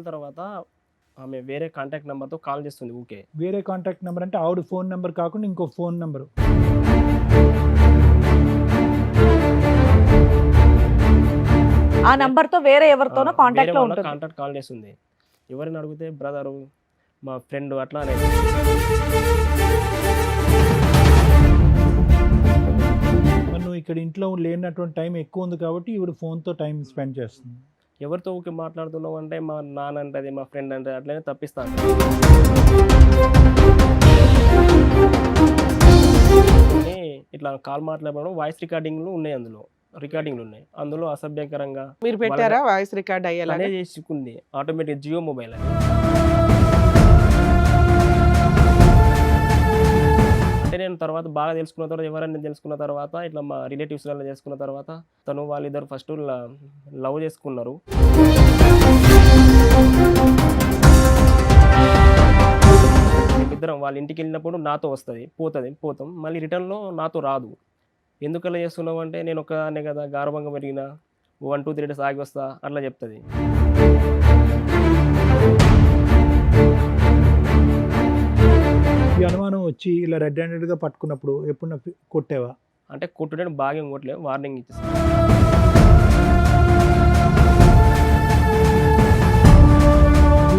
రోజుల తర్వాత ఆమె వేరే కాంటాక్ట్ నెంబర్తో కాల్ చేస్తుంది ఊకే. వేరే కాంటాక్ట్ నెంబర్ అంటే ఆవిడ ఫోన్ నెంబర్ కాకుండా ఇంకో ఫోన్ నెంబరు. ఆ నంబర్ తో వేరే ఎవరితోనో కాంటాక్ట్ లో ఉంటుంది. కాంటాక్ట్ కాల్ చేస్తుంది. ఎవరిని అడిగితే బ్రదరు, మా ఫ్రెండ్ అట్లా అనేది. మరి నువ్వు ఇక్కడ ఇంట్లో లేనటువంటి టైం ఎక్కువ ఉంది కాబట్టి ఈవిడ ఫోన్తో టైం స్పెండ్ చేస్తుంది. ఎవరితో ఊకే మాట్లాడుతున్నావు అంటే మా నాన్న అంటది, మా ఫ్రెండ్ అంటే అట్లనే తప్పిస్తాను. ఇట్లా కాల్ మాట్లాడడం వాయిస్ రికార్డింగ్లు ఉన్నాయి, రికార్డింగ్లు ఉన్నాయి. అందులో అసభ్యకరంగా మీరు పెట్టారా వాయిస్ రికార్డ్ అయ్యేలా చేసుకుంది ఆటోమేటిక్. జియో మొబైల్ అని అంటే నేను తర్వాత బాగా తెలుసుకున్న తర్వాత, ఎవరైనా తెలుసుకున్న తర్వాత, ఇట్లా మా రిలేటివ్స్ వల్ల చేసుకున్న తర్వాత తను వాళ్ళిద్దరు ఫస్ట్ లవ్ చేసుకున్నారు. మేమిద్దరం వాళ్ళ ఇంటికి వెళ్ళినప్పుడు నాతో వస్తుంది, పోతాం, మళ్ళీ రిటర్న్లో నాతో రాదు. ఎందుకలా చేస్తున్నావు అంటే నేను ఒక్కదాన్నే కదా, గార్వంగా పెరిగిన, 1, 2, 3 డేస్ ఆగి వస్తా అట్లా చెప్తుంది. ఈ అనుమానం వచ్చి ఇలా రెడ్ హ్యాండెడ్గా పట్టుకున్నప్పుడు ఎప్పుడు కొట్టావా? అంటే కొట్టుడే బాగా కొట్టలేదు, వార్నింగ్ ఇచ్చేస్తాను.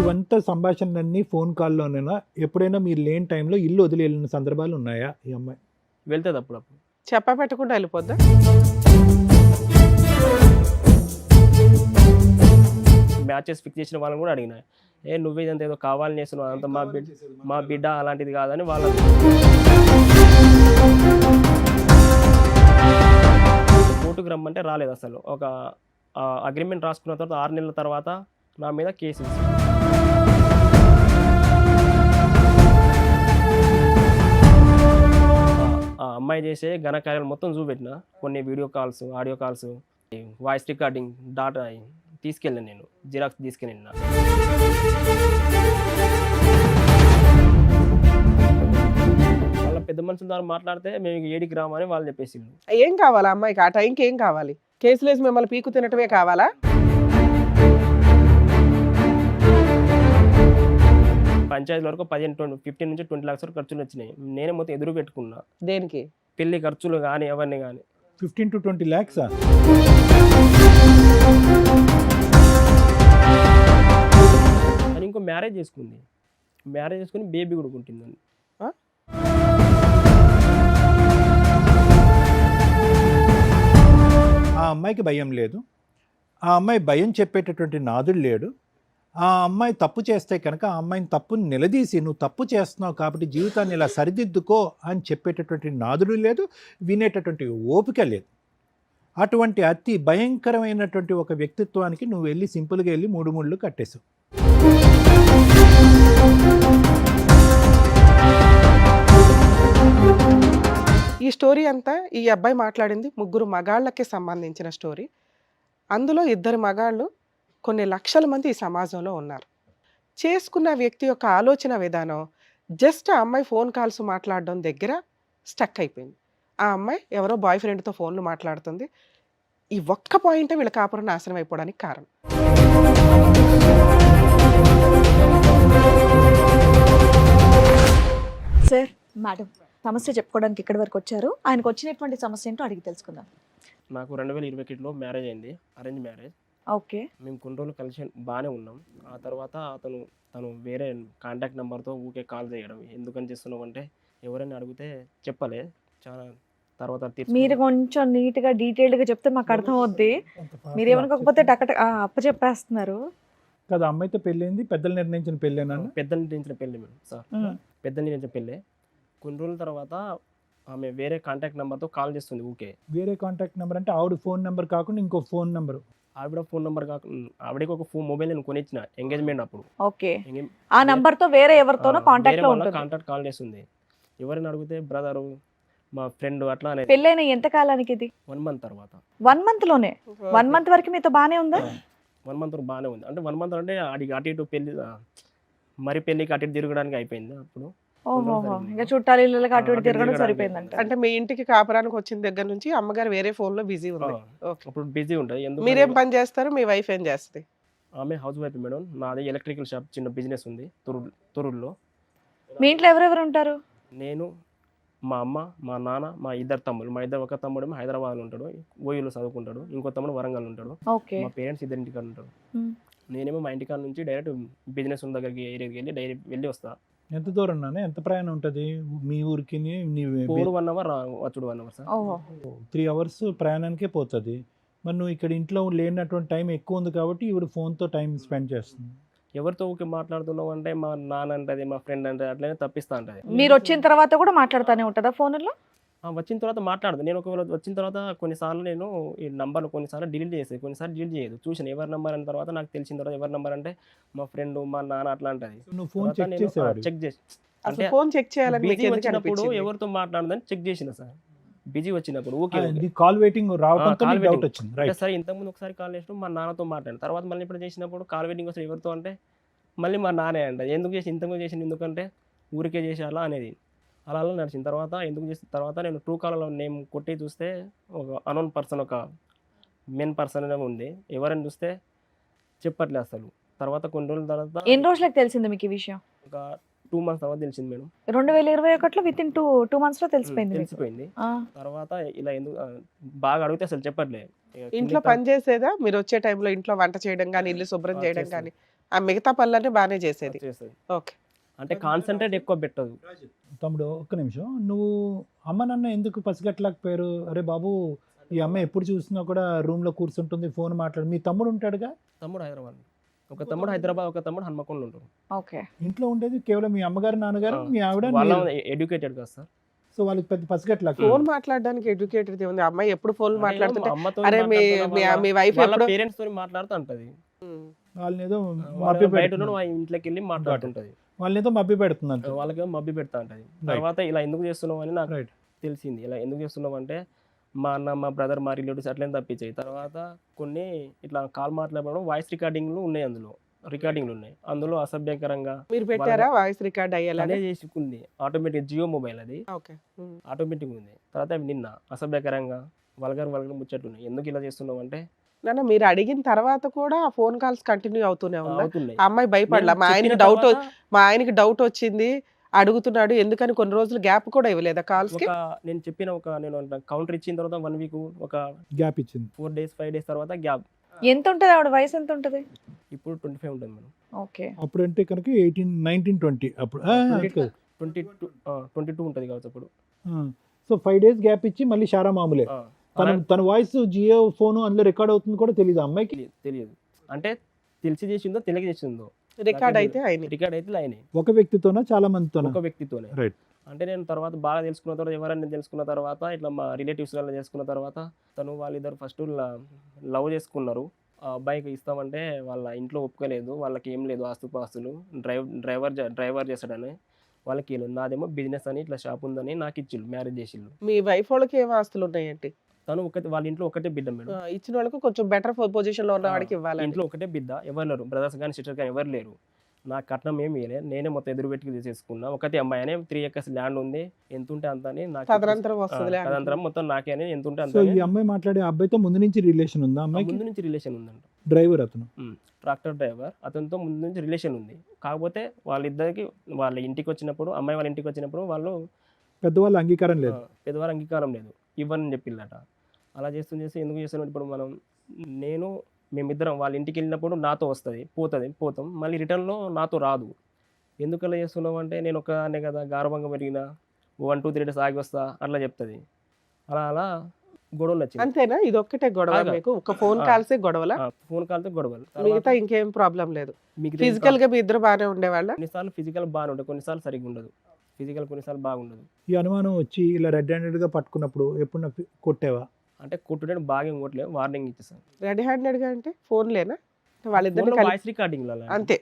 ఇవంతా సంభాషణలన్నీ ఫోన్ కాల్లోనేనా? ఎప్పుడైనా మీరు లేని టైంలో ఇల్లు వదిలి వెళ్ళిన సందర్భాలు ఉన్నాయా ఈ అమ్మాయి? వెళ్తుంది అప్పుడప్పుడు. చెప్పా పెట్టకుండా వెళ్ళిపోద్దా? మ్యాచెస్ ఫిక్స్ చేసిన వాళ్ళని కూడా అడిగిన, నువ్వే ఇదంతా ఏదో కావాలని చేస్తున్నావు, అంత మా బిడ్డ అలాంటిది కాదని వాళ్ళ కోర్టుకు రమ్మంటే రాలేదు అసలు. ఒక అగ్రిమెంట్ రాసుకున్న తర్వాత 6 నెలల తర్వాత నా మీద కేసు. ఆ అమ్మాయి చేసే ఘనకార్యాలు మొత్తం చూపెట్టిన, కొన్ని video calls, audio calls, voice recording data తీసుకెళ్ళాను, నేను జిరాక్స్ తీసుకెళ్ళిన. వాళ్ళ పెద్ద మనుషుల ద్వారా మాట్లాడితే మేము ఏడికి రామని వాళ్ళు చెప్పేసి. ఏం కావాలా అమ్మాయికి? ఆ టైంకి ఏం కావాలి? కేసులు వేసి మిమ్మల్ని పీకు తినటమే కావాలా? పంచాయతీ వరకు 15 నుంచి 20 లక్షల ఖర్చులు వచ్చినాయి. నేనే మొత్తం ఎదురు పెట్టుకున్నా. దేనికి? పెళ్లి ఖర్చులు కానీ ఎవరిని కానీ. 15 to 20 lakhs. అని ఇంకో మ్యారేజ్ చేసుకుని బేబీ కూడా ఉంటుందండి. ఆ అమ్మాయికి భయం లేదు, ఆ అమ్మాయి భయం చెప్పేటటువంటి నాదుడు లేడు. ఆ అమ్మాయి తప్పు చేస్తే కనుక ఆ అమ్మాయిని తప్పుని నిలదీసి నువ్వు తప్పు చేస్తున్నావు కాబట్టి జీవితాన్ని ఇలా సరిదిద్దుకో అని చెప్పేటటువంటి నాదుడు లేదు, వినేటటువంటి ఓపిక లేదు. అటువంటి అతి భయంకరమైనటువంటి ఒక వ్యక్తిత్వానికి నువ్వు వెళ్ళి సింపుల్గా వెళ్ళి 3 ముళ్ళు కట్టేశావు. ఈ స్టోరీ అంతా ఈ అబ్బాయి మాట్లాడింది 3 మగాళ్ళకి సంబంధించిన స్టోరీ. అందులో 2 మగాళ్ళు, కొన్ని లక్షల మంది ఈ సమాజంలో ఉన్నారు. చేసుకున్న వ్యక్తి యొక్క ఆలోచన విధానం జస్ట్ ఆ అమ్మాయి ఫోన్ కాల్స్ మాట్లాడడం దగ్గర స్టక్ అయిపోయింది. ఆ అమ్మాయి ఎవరో బాయ్ ఫ్రెండ్తో ఫోన్లు మాట్లాడుతుంది. ఈ ఒక్క పాయింటే వీళ్ళ కాపురం నాశనం అయిపోవడానికి కారణం. సార్, మేడం సమస్య చెప్పుకోవడానికి ఇక్కడి వరకు వచ్చారు. ఆయనకు వచ్చినటువంటి సమస్య ఏంటో అడిగి తెలుసుకుందాం. నాకు 2021లో మ్యారేజ్ అయింది, అరేంజ్ మ్యారేజ్. ఓకే. మేము కొన్ని రోజులు కలిసి బాగానే ఉన్నాం. ఆ తర్వాత తను వేరే కాంటాక్ట్ నెంబర్తో ఊకే కాల్ చేయడం. ఎందుకని చేస్తున్నావు అంటే ఎవరైనా అడిగితే చెప్పలే. చాలా తర్వాత మీరు కొంచెం నీట్గా డీటెయిల్డ్గా చెప్తే మాకు అర్థం అవుద్ది. మీరు ఏమనుకోకపోతే అప్పచెప్పేస్తున్నారు కదా. అమ్మాయితో పెళ్ళైంది, పెద్దలు నిర్ణయించిన పెళ్ళేనా? పెద్దలు నిర్ణయించిన పెళ్ళి మేడం సార్, పెద్దలు నిర్ణయించిన పెళ్ళే. కొన్ని రోజుల తర్వాత ఆమె వేరే కాంటాక్ట్ నెంబర్తో కాల్ చేస్తుంది ఊకే. వేరే కాంటాక్ట్ నెంబర్ అంటే ఆవిడ ఫోన్ నెంబర్ కాకుండా ఇంకో ఫోన్ నెంబరు? ఆవిడ ఫోన్ నెంబర్ కాకుండా ఆవిడకి ఒక మొబైల్ నేను కొనిచ్చిన ఎంగేజ్మెంట్ అప్పుడు. ఓకే. ఆ నంబర్ తో వేరే ఎవరితోనో కాంటాక్ట్ లో ఉంటుంది. కాంటాక్ట్ కాల్ చేస్తుంది. ఎవరైనా అడిగితే బ్రదరు, మా ఫ్రెండ్ అట్లా అనేది. పెళ్ళైన ఎంత కాలానికి ఇది? 1 month తర్వాత. 1 month లోనే? 1 month వరకు మీతో బానే ఉందా? 1 month వరకు బాగానే ఉంది. అంటే 1 month అంటే అటు ఇటు పెళ్లి, మరి పెళ్లికి అటు ఇటు తిరగడానికి అయిపోయింది అప్పుడు. ఓహో, ఇంకా చుట్టాలు ఇళ్ళకి అటు ఇటు తిరగడం సరిపోయిందంట. అంటే మీ ఇంటికి కాపురానికి వచ్చిన దగ్గర నుంచి అమ్మగారు వేరే ఫోన్ లో బిజీ ఉంది. అప్పుడు బిజీ ఉంటుంది. మీరేం పని చేస్తారు, మీ వైఫ్ ఏం చేస్తుంది? ఆమె హౌస్ వైఫ్ మేడం. నాది ఎలక్ట్రికల్ షాప్ చిన్న బిజినెస్ ఉంది తొర్రూరులో. మీ ఇంట్లో ఎవరెవరు ఉంటారు? నేను, మా అమ్మ, మా నాన్న, మా ఇద్దరు తమ్ముళ్ళు. మా ఒక తమ్ముడేమో హైదరాబాద్లో ఉంటాడు, ఓయూలో చదువుకుంటాడు. ఇంకో తమ్ముడు వరంగల్ ఉంటాడు. ఓకే. మా పేరెంట్స్ ఇద్దరు ఇంటికాడ ఉంటారు. ఉమ్. నేనేమో మా ఇంటికాడ నుంచి డైరెక్ట్ బిజినెస్ ఉన్న దగ్గరికి ఏరియాకి వెళ్ళి డైరెక్ట్ వెళ్ళి వస్తా. ఎంత దూరం నాన్న, ఎంత ప్రయాణం ఉంటుంది మీ ఊరికి? నీ 1 అవర్ వచ్చుడు 1 అవర్ సార్. ఓహో. 3 అవర్స్ ప్రయాణానికే పోతుంది. మరి నువ్వు ఇక్కడ ఇంట్లో లేనటువంటి టైం ఎక్కువ ఉంది కాబట్టి ఇవి ఫోన్తో టైం స్పెండ్ చేస్తుంది. ఎవరితో ఊరికే మాట్లాడుతున్నావు అంటే మా నాన్న అంటది, మా ఫ్రెండ్ అంటే అట్లనే తప్పిస్తా అంటది. మీరు వచ్చిన తర్వాత కూడా మాట్లాడుతూనే ఉంటుందా ఫోన్లో? వచ్చిన తర్వాత మాట్లాడదు. నేను ఒకవేళ వచ్చిన తర్వాత కొన్నిసార్లు నేను ఈ నంబర్లు కొన్నిసార్లు డిలీట్ చేసేది, కొన్నిసార్లు డిలీట్ చేయదు. చూసాను ఎవరి నెంబర్ అయిన తర్వాత నాకు తెలిసిన తర్వాత ఎవరి నెంబర్ అంటే మా ఫ్రెండ్, మా నాన్న అట్లా అంటది. నువ్వు ఫోన్ చెక్ చేసేవాడు? చెక్ చేసి అసలు అంటే ఫోన్ చెక్ చేయాలని మీకు బిజీ ఎందుకు వచ్చినప్పుడు అనిపించింది? ఎవరితో మాట్లాడదని చెక్ చేసిన సార్. బిజీ వచ్చినప్పుడు ఓకే కాల్ వెయిటింగ్ రావడంతో call డౌట్ waiting. వచ్చింది. అంటే రైట్. సరే ఇంతకుముందు ఒకసారి కాల్ చేసినప్పుడు మా నాన్నతో మాట్లాడాను. తర్వాత మళ్ళీ ఇప్పుడు చేసినప్పుడు కాల్ వెయిటింగ్ వస్తే ఎవరితో అంటే మళ్ళీ మా నాన్నే అంట. ఎందుకు చేసి ఇంతకు చేసింది ఎందుకంటే ఊరికే చేసేయాలా అనేది. అలా అలా నడిచిన తర్వాత ఎందుకు చేసిన తర్వాత నేను ట్రూ కాలర్లో నేమ్ కొట్టి చూస్తే ఒక అనోన్ పర్సన్, ఒక మెన్ పర్సన్ ఉంది. ఎవరైనా చూస్తే చెప్పట్లేదు అసలు. తర్వాత కొన్ని రోజుల తర్వాత ఎన్ని రోజులకు తెలిసింది మీకు ఈ విషయం? ఒక 2 months తర్వాత తెలిసింది మేడం. 2021లో విత్ ఇన్ 2 months లో తెలిసిపోయింది మీకు? తెలిసిపోయింది. ఆ. తర్వాత ఇలా ఎందుకు బాగా అడిగితే అసలు చెప్పట్లేదు. ఇంట్లో పని చేసేదా? మీరు వచ్చే టైంలో ఇంట్లో వంట చేయడం కానీ ఇల్లు శుభ్రం చేయడం చేస్తుంది. కానీ ఆ మిగతా పనులన్నీ బాగానే చేసేది. చేస్తుంది. ఓకే. అంటే కాన్సన్ట్రేట్ ఎక్కువ పెట్టదు. తమ్ముడు ఒక్క నిమిషం, నువ్వు అమ్మ నాన్న ఎందుకు పసిగట్టలేకపోయారు? అరే బాబు, ఈ అమ్మ ఎప్పుడు చూసినా కూడా రూమ్ లో కూర్చుంటుంది, ఫోన్ మాట్లాడు. మీ తమ్ముడు ఉంటాడుగా? తమ్ముడు హైదరాబాద్, ఒక తమ్ముడు హైదరాబాద్, ఒక తమ్ముడు హన్మకొండలో ఉంటారు. ఓకే. ఇంట్లో ఉండేది కేవలం మీ అమ్మగారు, నాన్నగారు, మీ ఆవిడ, వాళ్ళ మీరు. ఎడ్యుకేటెడ్ కదా సార్. సో వాళ్ళకి పెద్ద పసిగట్టలేక ఫోన్ మాట్లాడడానికి ఎడ్యుకేటెడ్ ఉంది. అమ్మాయి ఎప్పుడు ఫోన్ అంటే మాట్లాడుతుంటే అమ్మతో అరే మీ వైఫ్ వాళ్ళ ఎప్పుడు పేరెంట్స్ తో మాట్లాడుతూ ఉంటది. వాళ్ళని ఏదో వాళ్ళు మభ్య బయట పెడుతుంది. ఉన్న ఇంట్లోకి వెళ్ళి మాట్లాడుతుంటది. వాళ్ళని ఏదో మభ్య పెడుతుందంట. వాళ్ళకి మబ్బి పెడతా ఉంటది. తర్వాత ఇలా ఎందుకు చేస్తున్నావు అని నాకు రైట్. తెలిసింది. ఇలా ఎందుకు చేస్తున్నావు అంటే మా అన్న, మా బ్రదర్, మా రిలేటివ్స్ అట్లనే తప్పించాయి. తర్వాత కొన్ని ఇట్లా కాల్ మాట్లాడడం వాయిస్ రికార్డింగ్లు ఉన్నాయి, అందులో రికార్డింగ్లు ఉన్నాయి. అందులో అసభ్యకరంగా మీరు పెట్టారా వాయిస్ రికార్డ్ అయ్యేలా? అనే చేసుకుంది. ఆటోమేటిక్ జియో మొబైల్ అది, ఓకే. ఆటోమేటిక్ ఉంది. తర్వాత అవి నిన్న అసభ్యకరంగా వల్గర్ ముచ్చట్టున్నాయి. ఎందుకు ఇలా చేస్తున్నావు అంటే నాన్న మీరు అడిగిన తర్వాత కూడా ఆ ఫోన్ కాల్స్ కంటిన్యూ అవుతూనే ఉందా? అవుతున్నాయి. ఆ అమ్మాయి భయపడలా? నేను మా ఆయనకి చెప్పిన డౌట్ తర్వాత మా ఆయనకి డౌట్ వచ్చింది అడుగుతున్నాడు ఎందుకని కొన్ని రోజులు గ్యాప్ కూడా ఇవ్వలేదా కాల్స్ కి? నేను చెప్పిన నేను కౌంటర్ ఇచ్చిన తర్వాత 1 week, ఒక గ్యాప్ ఇచ్చింది. 4 days 5 days తర్వాత గ్యాప్. ఎంత ఉంటది ఆవిడ వయసు? ఎంత ఉంటది ఇప్పుడు 25 ఉంటుంది మేడం. ఓకే. అప్పుడు అంటే కనుక 18, 19, 20 అప్పుడు 22 ఉంటుంది కావచ్చు అప్పుడు. సో 5 days గ్యాప్ ఇచ్చి మళ్ళీ షారా మామూలే. ఆ, తన వాయిస్ జియో ఫోన్ అందులో రికార్డ్ అవుతుంది కూడా తెలియదు అమ్మాయికి. తెలియదు అంటే తెలిసి చేసిందో తెలియక చేసిందో రికార్డ్ అయితే అయినాయి. రికార్డ్ అయితే అయినాయి. ఒక వ్యక్తితోనా చాలా మందితోనా? ఒక వ్యక్తితోనే. రైట్. అంటే నేను తర్వాత బాగా తెలుసుకున్న తర్వాత ఎవరైనా తెలుసుకున్న తర్వాత ఇట్లా మా రిలేటివ్స్ వల్ల చేసుకున్న తర్వాత తను వాళ్ళిద్దరు ఫస్ట్ లవ్ చేసుకున్నారు. ఆ అబ్బాయికి ఇస్తామంటే వాళ్ళ ఇంట్లో ఒప్పుకోలేదు. వాళ్ళకి ఏం లేదు ఆస్తుపాస్తులు, డ్రైవర్ చేస్తాడని వాళ్ళకి ఏం లేదు. నాదేమో బిజినెస్ అని ఇట్లా షాప్ ఉందని నాకు ఇచ్చిళ్ళు, మ్యారేజ్ చేసిళ్ళు. మీ వైఫ్ వాళ్ళకి ఏం ఆస్తులు ఉన్నాయండి? తను వాళ్ళ ఇంట్లో ఒకటే బిడ్డ మేడం. ఇచ్చిన వాళ్ళకి కొంచెం బెటర్ పొజిషన్ లో ఉన్న వాడికి ఇవ్వాలి. ఇంట్లో ఒకటే బిడ్డ, ఎవరు లేరు, బ్రదర్స్ కానీ సిస్టర్ కానీ ఎవరు లేరు. నాకు కట్నం ఏమి ఇవ్వలేదు, నేనే మొత్తం ఎదురు పెట్టి తీసేసుకున్నా. ఒకటి అమ్మాయి అనే 3 acres ల్యాండ్ ఉంది, ఎంత ఉంటే అంత అని నాకు తదనంతరం వస్తుంది. తదనంతరం మొత్తం నాకే అని ఎంత ఉంటే సో అంత ఈ అమ్మాయి మాట్లాడే అబ్బాయితో ముందు నుంచి రిలేషన్ ఉందా అమ్మాయికి? ముందు నుంచి రిలేషన్ ఉందంట. డ్రైవర్ అతను. ట్రాక్టర్ డ్రైవర్, అతనితో ముందు నుంచి రిలేషన్ ఉంది. కాకపోతే వాళ్ళిద్దరికి వాళ్ళ ఇంటికి వచ్చినప్పుడు, అమ్మాయి వాళ్ళ ఇంటికి వచ్చినప్పుడు వాళ్ళు పెద్దవాళ్ళ అంగీకారం లేదు. పెద్దవారు అంగీకారం లేదు, ఇవ్వని చెప్పిల్లట. అలా చేస్తూ ఎందుకు చేస్తున్నాం ఇప్పుడు మేమిద్దరం వాళ్ళ ఇంటికి వెళ్ళినప్పుడు నాతో పోతాం, మళ్ళీ రిటర్న్లో నాతో రాదు. ఎందుకు అలా చేస్తున్నావు అంటే నేను ఒక్కనే కదా, గార్భంగా పెరిగిన, 1, 2, 3 days ఆగి వస్తా అట్లా చెప్తుంది. అలా గొడవలు వచ్చింది. అంతేనా? ఇది ఒక్కటే గొడవ కాదు. మీకు? ఒక ఫోన్ కాల్సే గొడవలా? ఫోన్ కాల్తో గొడవలు. మిగతా ఇంకేం ప్రాబ్లం లేదు? మీకు ఫిజికల్ గా మీ ఇద్దరు బాగానే ఉండేవాళ్ళ? కొన్నిసార్లు ఫిజికల్ బాగానే ఉంటుంది, కొన్నిసార్లు సరిగ్గా ఉండదు. ఫిజికల్ కొన్నిసార్లు బాగుండదు. ఈ అనుమానం వచ్చి ఇలా రెడ్ హ్యాండెడ్ గా పట్టుకున్నప్పుడు ఎప్పుడు కొట్టేవా? అంటే కొట్టుడే బాగా ఇంకోట్లేదు, వార్నింగ్ ఇచ్చేసాను. రెడ్ హ్యాండెడ్ గా అంటే ఫోన్ లేనా? వాళ్ళిద్దరు వాయిస్ రికార్డింగ్ అంతే,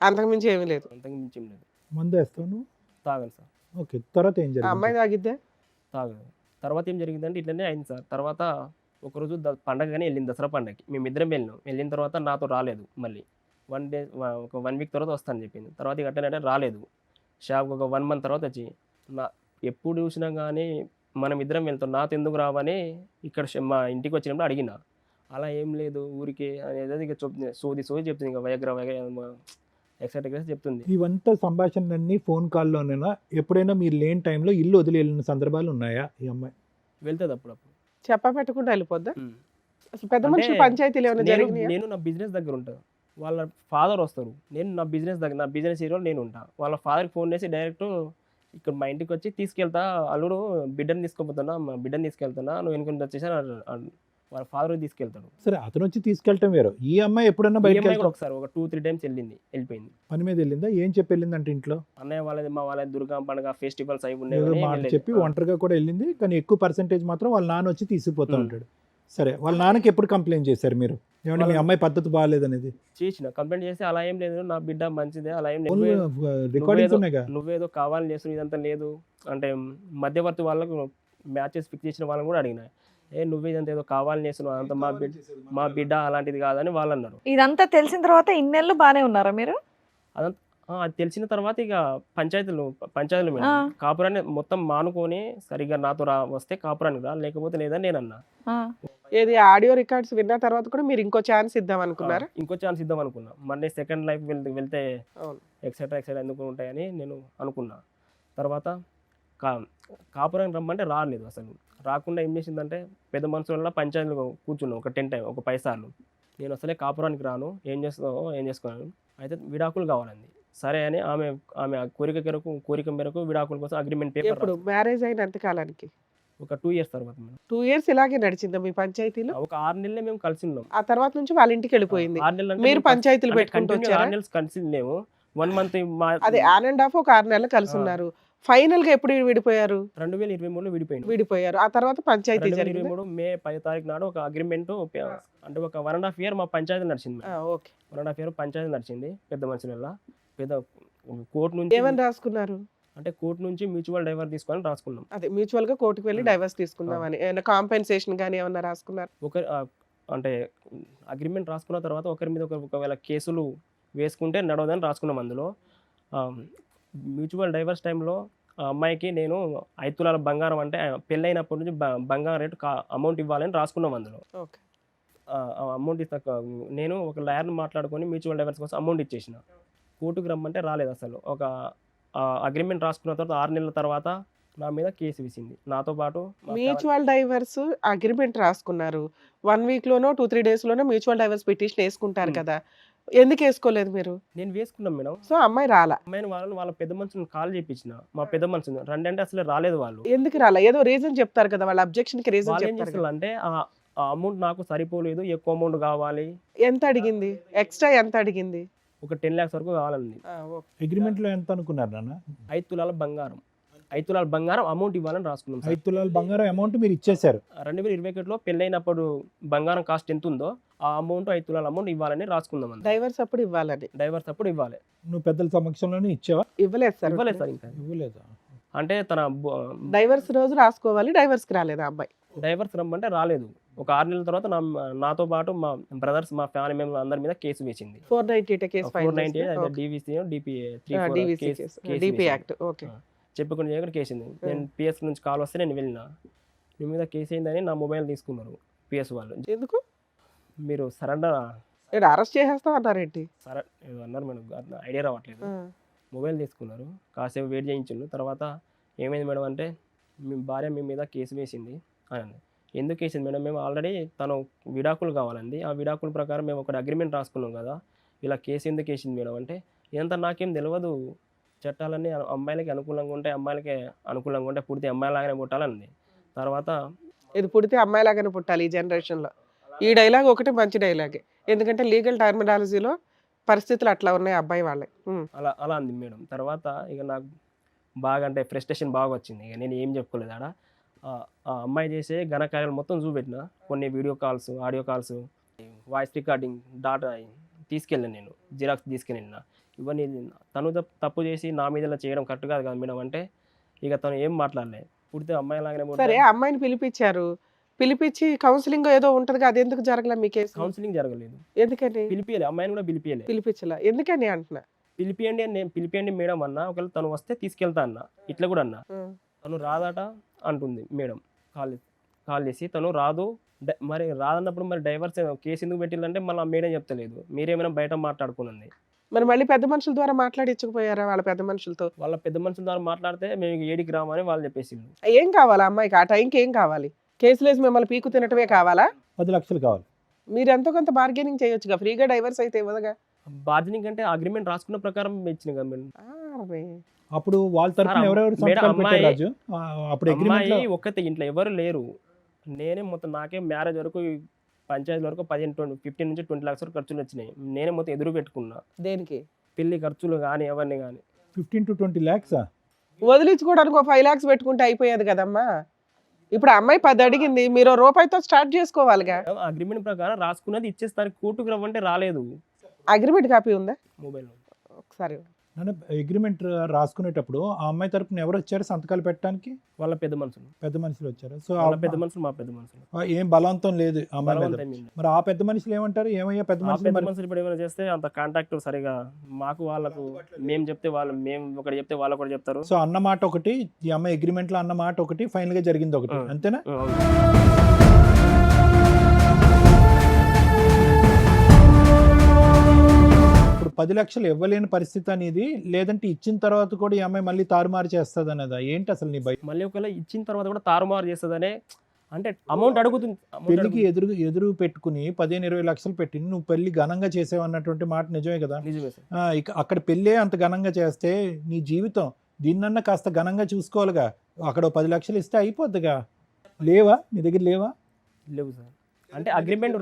అంతకుమించి ఏమీ లేదు. అంతకు మించి ఏం లేదు. మందు వేస్తావు నువ్వు? తాగను సార్. ఓకే. తర్వాత ఏం ఆ జరిగింది? అమ్మాయి తాగిద్దా? తాగదు. తర్వాత ఏం జరిగిందంటే ఇట్లనే అయింది సార్. తర్వాత ఒకరోజు పండగగానే వెళ్ళింది, దసరా పండగకి మేమిద్దరం వెళ్ళిన తర్వాత నాతో రాలేదు. మళ్ళీ 1 day, ఒక 1 week తర్వాత వస్తానని చెప్పింది. తర్వాత గట్టనే రాలేదు. షాప్కి ఒక 1 month తర్వాత వచ్చి ఎప్పుడు చూసినా కానీ మనం ఇద్దరం వెళ్తాం, నాతో ఎందుకు రావని ఇక్కడ మా ఇంటికి వచ్చినప్పుడు అడిగిన. అలా ఏం లేదు ఊరికే అనేది ఇక చెప్తుంది, సోది చెప్తుంది, ఇంకా వైగ్రా ఎక్సెట్రా చెప్తుంది. ఇవంతా సంభాషణలన్నీ ఫోన్ కాల్లోనేనా? ఎప్పుడైనా మీరు లేని టైంలో ఇల్లు వదిలి వెళ్ళిన సందర్భాలు ఉన్నాయా ఈ అమ్మాయి? వెళ్తుంది అప్పుడప్పుడు. చెప్పా పెట్టకుండా వెళ్ళిపోద్దా? ఉమ్. అసలు పెద్ద అంటే మనుషులు పంచాయతీలు ఏమైనా జరిగినాయా? నేను నా బిజినెస్ దగ్గర ఉంటాను, వాళ్ళ ఫాదర్ వస్తారు, నేను నా బిజినెస్ ఏరియాలో నేను ఉంటా. వాళ్ళ ఫాదర్కి ఫోన్ చేసి డైరెక్ట్ ఇక్కడ మా ఇంటికి వచ్చి తీసుకెళ్తా, అల్లుడు బిడ్డని తీసుకుపోతున్నా, మా బిడ్డని తీసుకెళ్తున్నా, నువ్వు వెనుక వచ్చేసి వాళ్ళ ఫాదర్ తీసుకెళ్తాడు. సరే, అతను వచ్చి తీసుకెళ్ళటం వేరు. ఈ అమ్మాయి ఎప్పుడన్నా ఈ బయటకు అమ్మాయి కూడా వెళ్తా ఒకసారి ఒక 2-3 టైమ్స్ వెళ్ళిపోయింది. పని మీద వెళ్ళిందా? ఏం చెప్పి వెళ్ళిందంటే ఇంట్లో అన్నయ్య వాళ్ళది మా వాళ్ళ దుర్గా పండుగ ఫెస్టివల్స్ అవి ఏదో ఉన్నాయి మాట చెప్పి ఒంటరిగా కూడా వెళ్ళింది, కానీ ఎక్కువ పర్సెంటేజ్ మాత్రం వాళ్ళ నాన్న వచ్చి తీసుకుపోతా ఉంటాడు. సరే, వాళ్ళ నాన్నకి ఎప్పుడు కంప్లైంట్ చేశారు మీరు? ఏమంటే మీ అమ్మాయి పద్ధతి బాగాలేదనేది చేసిన కంప్లైంట్ చేసి అలా ఏం లేదు, నా బిడ్డ మంచిదే, అలా ఏం లేదు, రికార్డింగ్స్ ఉన్నాయిగా. నువ్వేదో కావాలని చేస్తున్నావు, ఇదంతా లేదు అంటే మధ్యవర్తి వాళ్ళకు మ్యాచెస్ ఫిక్స్ చేసిన వాళ్ళని కూడా అడిగినా, నువ్వే ఇదంతా ఏదో కావాలని చేస్తున్నావు, అంత మా బిడ్డ అలాంటిది కాదని వాళ్ళు అన్నారు. ఇదంతా తెలిసిన తర్వాత ఇన్నేళ్ళు బానే ఉన్నారా మీరు? అదంతా అది తెలిసిన తర్వాత ఇక పంచాయతీలు మేడం, ఆ. కాపురాన్ని మొత్తం మానుకొని సరిగ్గా నాతో వస్తే కాపురానికి రా, లేకపోతే లేదని నేను అన్నా. ఆ. ఏది ఆడియో రికార్డ్స్ విన్న తర్వాత కూడా మీరు ఇంకో ఛాన్స్ ఇద్దాం అనుకున్నారా? ఇంకో ఛాన్స్ ఇద్దాం అనుకున్నా, మళ్ళీ సెకండ్ లైఫ్ వెళ్తే అవును. ఎక్సెట్రా ఎందుకు ఉంటాయని నేను అనుకున్నా. తర్వాత కాపురానికి రమ్మంటే రాలేదు, అసలు రాకుండా ఏం చేసిందంటే పెద్ద మనుషుల పంచాయతీలో కూర్చున్నాం ఒక 10 టైం, ఒక 10 సార్లు. నేను అసలే కాపురానికి రాను, ఏం చేసుకోను, అయితే విడాకులు కావాలండి. సరే అని ఆమె కోరిక మేరకు విడాకుల కోసం అగ్రిమెంట్ పేపర్ ఎప్పుడు మ్యారేజ్ అయిన ఎంత కాలానికి? ఒక 2 years తర్వాత మేడం. 2 years ఇలాగే నడిచిందా మీ పంచాయతీలో? ఒక 6 నెలలే మేము కలిసి ఉన్నాం. ఆ తర్వాత నుంచి వాళ్ళ ఇంటికి వెళ్ళిపోయింది. 6 నెలలు అంటే మీరు మేము పంచాయతీలు అంటే పెట్టుకుంటూ continue వచ్చారా? 6 నెలలు కలిసి లేము, 1 month అదే ఆన్ అండ్ ఆఫ్ ఒక 6 నెలలు కలిసి ఉన్నారు. ఫైనల్ గా ఎప్పుడు విడిపోయారు? 2023లో విడిపోయారు. ఆ తర్వాత పంచాయతీ జరిగింది. 2023 మే 10 తారీఖు నాడు ఒక అగ్రిమెంట్, అంటే ఒక 1.5 year మా పంచాయతీ నడిచింది. ఓకే. 1.5 year పంచాయతీ నడిచింది పెద్ద మనుషుల పెద్ద కోర్టు నుంచి. ఏమని రాసుకున్నారు? అంటే కోర్టు నుంచి మ్యూచువల్ డైవర్స్ తీసుకొని రాసుకున్నాం. అదే మ్యూచువల్ గా కోర్టుకు వెళ్ళి డైవర్స్ తీసుకుందామని. ఏమైనా కాంపెన్సేషన్ కానీ ఏమన్నా రాసుకున్నారు? అంటే అగ్రిమెంట్ రాసుకున్న తర్వాత ఒకరి మీద ఒకవేళ కేసులు వేసుకుంటే నడవదని రాసుకున్నాం. అందులో మ్యూచువల్ డైవర్స్ టైంలో ఆ అమ్మాయికి నేను 5 తులాల బంగారం, అంటే పెళ్ళైనప్పటి నుంచి బంగారం రేటు అమౌంట్ ఇవ్వాలని రాసుకున్నాం. అందులో ఓకే. అమౌంట్ ఇస్తా, నేను ఒక లాయర్ని మాట్లాడుకొని మ్యూచువల్ డైవర్స్ కోసం అమౌంట్ ఇచ్చేసిన. కోర్టుకు రమ్మంటే రాలేదు అసలు. ఒక అగ్రిమెంట్ రాసుకున్న తర్వాత 6 నెలల తర్వాత నా మీద కేసు వేసింది, నాతో పాటు మ్యూచువల్ డైవర్స్ అగ్రిమెంట్ రాసుకున్నారు. 1 week లోనో 2-3 days లోనో మ్యూచువల్ డైవర్స్ పిటిషన్ వేసుకుంటారు కదా, ఎందుకు వేసుకోలేదు మీరు? నేను వేసుకున్నాం మేడం. సో అమ్మాయి రాలా. అమ్మాయిని వాళ్ళ పెద్ద మనుషులను కాల్ చేయించిన, మా పెద్ద మనుషులు రండి అంటే అసలు రాలేదు వాళ్ళు. ఎందుకు రాలా? ఏదో రీజన్ చెప్తారు కదా, వాళ్ళ అబ్జెక్షన్ కి రీజన్ వాళ్ళు ఏం చెప్తారు చేస్తారు కదా. అంటే ఆ అమౌంట్ నాకు సరిపోలేదు, ఎక్కువ అమౌంట్ కావాలి. ఎంత అడిగింది? ఎక్స్ట్రా ఎంత అడిగింది? ఒక 10 lakhs వరకు కావాలండి. ఓకే. అగ్రిమెంట్ లో ఎంత అనుకున్నారు నాన్న? 5 తులాల బంగారం, 5 తులాల బంగారం అమౌంట్ ఇవ్వాలని రాసుకున్నాం. 5 తులాల బంగారం అమౌంట్ మీరు ఇచ్చేశారు. 2021లో పెళ్ళైనప్పుడు బంగారం కాస్ట్ ఎంత ఉందో ఆ అమౌంట్ 5 తులాల అమౌంట్ ఇవ్వాలని రాసుకుందాం. డైవర్స్ అప్పుడు ఇవ్వాలని. డైవర్స్ అప్పుడు ఇవ్వాలి. నువ్వు పెద్దల సమక్షంలోనే ఇచ్చావా? ఇవ్వలేదు సార్. ఇవ్వలేదు సార్. ఇంకా ఇవ్వలేదా? అంటే తన డైవర్స్ రోజు రాసుకోవాలి, డైవర్స్ కి రాలేదు అబ్బాయి. డైవర్స్ రమ్మంటే రాలేదు. ఒక 6 నెలల తర్వాత నాతో పాటు మా బ్రదర్స్, మా ఫ్యామిలీ మెంబర్స్ అందరి మీద కేసు వేసింది. 498 case file 498 DVC DPA DVC case, DP act. Okay. చెప్పుకుని చేయకుండా కేసింది. నేను PS నుంచి కాల్ వస్తే నేను వెళ్ళిన, మీ మీద కేసు అయిందని నా మొబైల్ తీసుకున్నారు PS వాళ్ళు. ఎందుకు? మీరు సరెండర్ అరెస్ట్ చేసేస్తాం అన్నారేంటి? ఏదో అన్నారు మేడం, ఐడియా రావట్లేదు. మొబైల్ తీసుకున్నారు, కాసేపు వెయిట్ చేయించిండు. తర్వాత ఏమైంది మేడం అంటే, మీ భార్య మీ మీద కేసు వేసింది అని. ఎందుకు వేసింది మేడం? మేము ఆల్రెడీ తను విడాకులు కావాలండి, ఆ విడాకుల ప్రకారం మేము ఒక అగ్రిమెంట్ రాసుకున్నాం కదా, ఇలా కేసు ఎందుకు వేసింది మేడం అంటే, ఇదంతా నాకేం తెలియదు, చట్టాలన్నీ అమ్మాయిలకి అనుకూలంగా ఉంటాయి, అమ్మాయిలకి అనుకూలంగా ఉంటాయి, పుడితే అమ్మాయిలాగానే పుట్టాలని. తర్వాత ఇది పుడితే అమ్మాయిలాగానే పుట్టాలి ఈ జనరేషన్లో. ఈ డైలాగ్ ఒకటి మంచి డైలాగే, ఎందుకంటే లీగల్ టర్మినాలజీలో పరిస్థితులు అట్లా ఉన్నాయి అబ్బాయి వాళ్ళే. అలా అంది మేడం. తర్వాత ఇక నాకు బాగా అంటే ఫ్రస్ట్రేషన్ బాగా వచ్చింది. ఇక నేను ఏం చెప్పుకోలేదు. ఆడ ఆ అమ్మాయి చేసే ఘనకార్యాలు మొత్తం చూపెట్టిన, కొన్ని video calls, audio calls, voice recording data తీసుకెళ్ళాను, నేను జిరాక్స్ తీసుకెళ్ళిన. ఇవన్నీ తను తప్పు చేసి నా మీద ఇలా చేయడం కరెక్ట్ కాదు కదా మేడం అంటే, ఇక తను ఏం మాట్లాడలేదు. పుడితే అమ్మాయి లాగానే. సరే, అమ్మాయిని పిలిపించారు, పిలిపించి కౌన్సిలింగ్ ఏదో ఉంటది, అది ఎందుకు జరగలే మీ కేసు? కౌన్సిలింగ్ జరగలేదు. ఎందుకని? పిలిపియలే, అమ్మాయిని కూడా పిలిపించలే. ఎందుకని అంటున్నా? పిలిపియండి మేడం అన్న, ఒకవేళ తను వస్తే తీసుకెళ్తా అన్న, ఇట్లా కూడా అన్న. తను రాదట అంటుంది మేడం. కాల్ చేసి తను రాదు, మరి రాదన్నప్పుడు మరి డైవర్స్ కేసు ఎందుకు పెట్టిల్లంటే మళ్ళీ మేడం చెప్తలేదు, మీరేమైనా బయట మాట్లాడుకున్నది. మరి మళ్ళీ పెద్ద మనుషుల ద్వారా మాట్లాడించకపోయారా వాళ్ళ పెద్ద మనుషులతో? వాళ్ళ పెద్ద మనుషుల ద్వారా మాట్లాడితే మేము ఏడికి రామని వాళ్ళు చెప్పేసిండు. ఏం కావాలి అమ్మాయికి ఆ టైంకి? ఏం కావాలి? కేసులేసి మిమ్మల్ని పీకు తినటమే కావాలా? 10 లక్షలు కావాలి. మీరు ఎంతో కొంత బార్గెనింగ్ చేయొచ్చుగా, ఫ్రీగా డైవర్స్ అయితే ఇవ్వదుగా. బార్జనింగ్ అంటే అగ్రిమెంట్ రాసుకున్న ప్రకారం ఇచ్చిన కదా మేడం. అరే, అప్పుడు వాళ్ళ తరపున సార్, ఎవరెవరు మేడం, సంతకాలు పెట్టారు అమ్మాయి- రాజు? అప్పుడు అగ్రిమెంట్ అమ్మాయి ఒక్కతే ఇంట్లో ఎవరు లేరు. నేనే మొత్తం నాకే మ్యారేజ్ వరకు పంచాయతీ వరకు 15 నుంచి 20 లక్షల వరకు ఖర్చులు వచ్చినాయి. నేనే మొత్తం ఎదురు పెట్టుకున్నా, దేనికి? పెళ్లి ఖర్చులు కానీ ఎవరిని కానీ. 15 to 20 lakhs. వదిలించుకోవడానికి ఒక 5 lakhs పెట్టుకుంటే అయిపోయేది కదమ్మా. ఇప్పుడు ఆ అమ్మాయి 10 అడిగింది, మీరు రూపాయితో స్టార్ట్ చేసుకోవాలిగా. అగ్రిమెంట్ ప్రకారం రాసుకున్నది ఇచ్చేస్తారు, కోర్టుకు రమ్మంటే రాలేదు. అగ్రిమెంట్ కాపీ ఉందా మొబైల్ ఒకసారి? అగ్రిమెంట్ రాసుకునేటప్పుడు ఆ అమ్మాయి తరపున ఎవరు వచ్చారు సంతకాలు పెట్టడానికి? వాళ్ళ పెద్ద మనుషులు, పెద్ద మనుషులు వచ్చారు. సో వాళ్ళ పెద్ద మనుషులు, మా పెద్ద మనుషులు. ఏం బలవంతం లేదు ఆ అమ్మాయి మీద. బలవంతం ఏం లేదు. మరి ఆ పెద్ద మనుషులు ఏమంటారు? ఏమయ్యా పెద్ద ఆ మనుషులు పెద్ద మరి మనుషులు ఇప్పుడు ఏమైనా చేస్తే అంత కాంటాక్ట్ సరిగా మాకు వాళ్ళకు మేము చెప్తే వాళ్ళు, మేము ఒకటి చెప్తే వాళ్ళు ఒకటి చెప్తారు. సో అన్న మాట ఒకటి, ఈ అమ్మాయి అగ్రిమెంట్ లో అన్న మాట ఒకటి, ఫైనల్ గా జరిగింది ఒకటి, అంతేనా? ఇప్పుడు 10 లక్షలు ఇవ్వలేని పరిస్థితి అనేది, లేదంటే ఇచ్చిన తర్వాత కూడా ఈ అమ్మాయి మళ్ళీ తారుమారు చేస్తుంది అనేదా ఏంటి అసలు నీ భయం? మళ్ళీ ఒకవేళ ఇచ్చిన తర్వాత కూడా తారుమారు చేస్తుందనే, అంటే అమౌంట్ అడుగుతుంది. పెళ్లికి ఎదురు పెట్టుకుని 15-20 లక్షలు పెట్టి నువ్వు పెళ్లి ఘనంగా చేసావు అన్నటువంటి మాట నిజమే కదా? నిజమే సార్. ఇక అక్కడ పెళ్ళే అంత ఘనంగా చేస్తే నీ జీవితం దీన్నన్నా కాస్త ఘనంగా చూసుకోవాలిగా. అక్కడ 10 లక్షలు ఇస్తే అయిపోద్దిగా. లేవా నీ దగ్గర? లేవా? లేవు సార్. అంటే అగ్రిమెంట్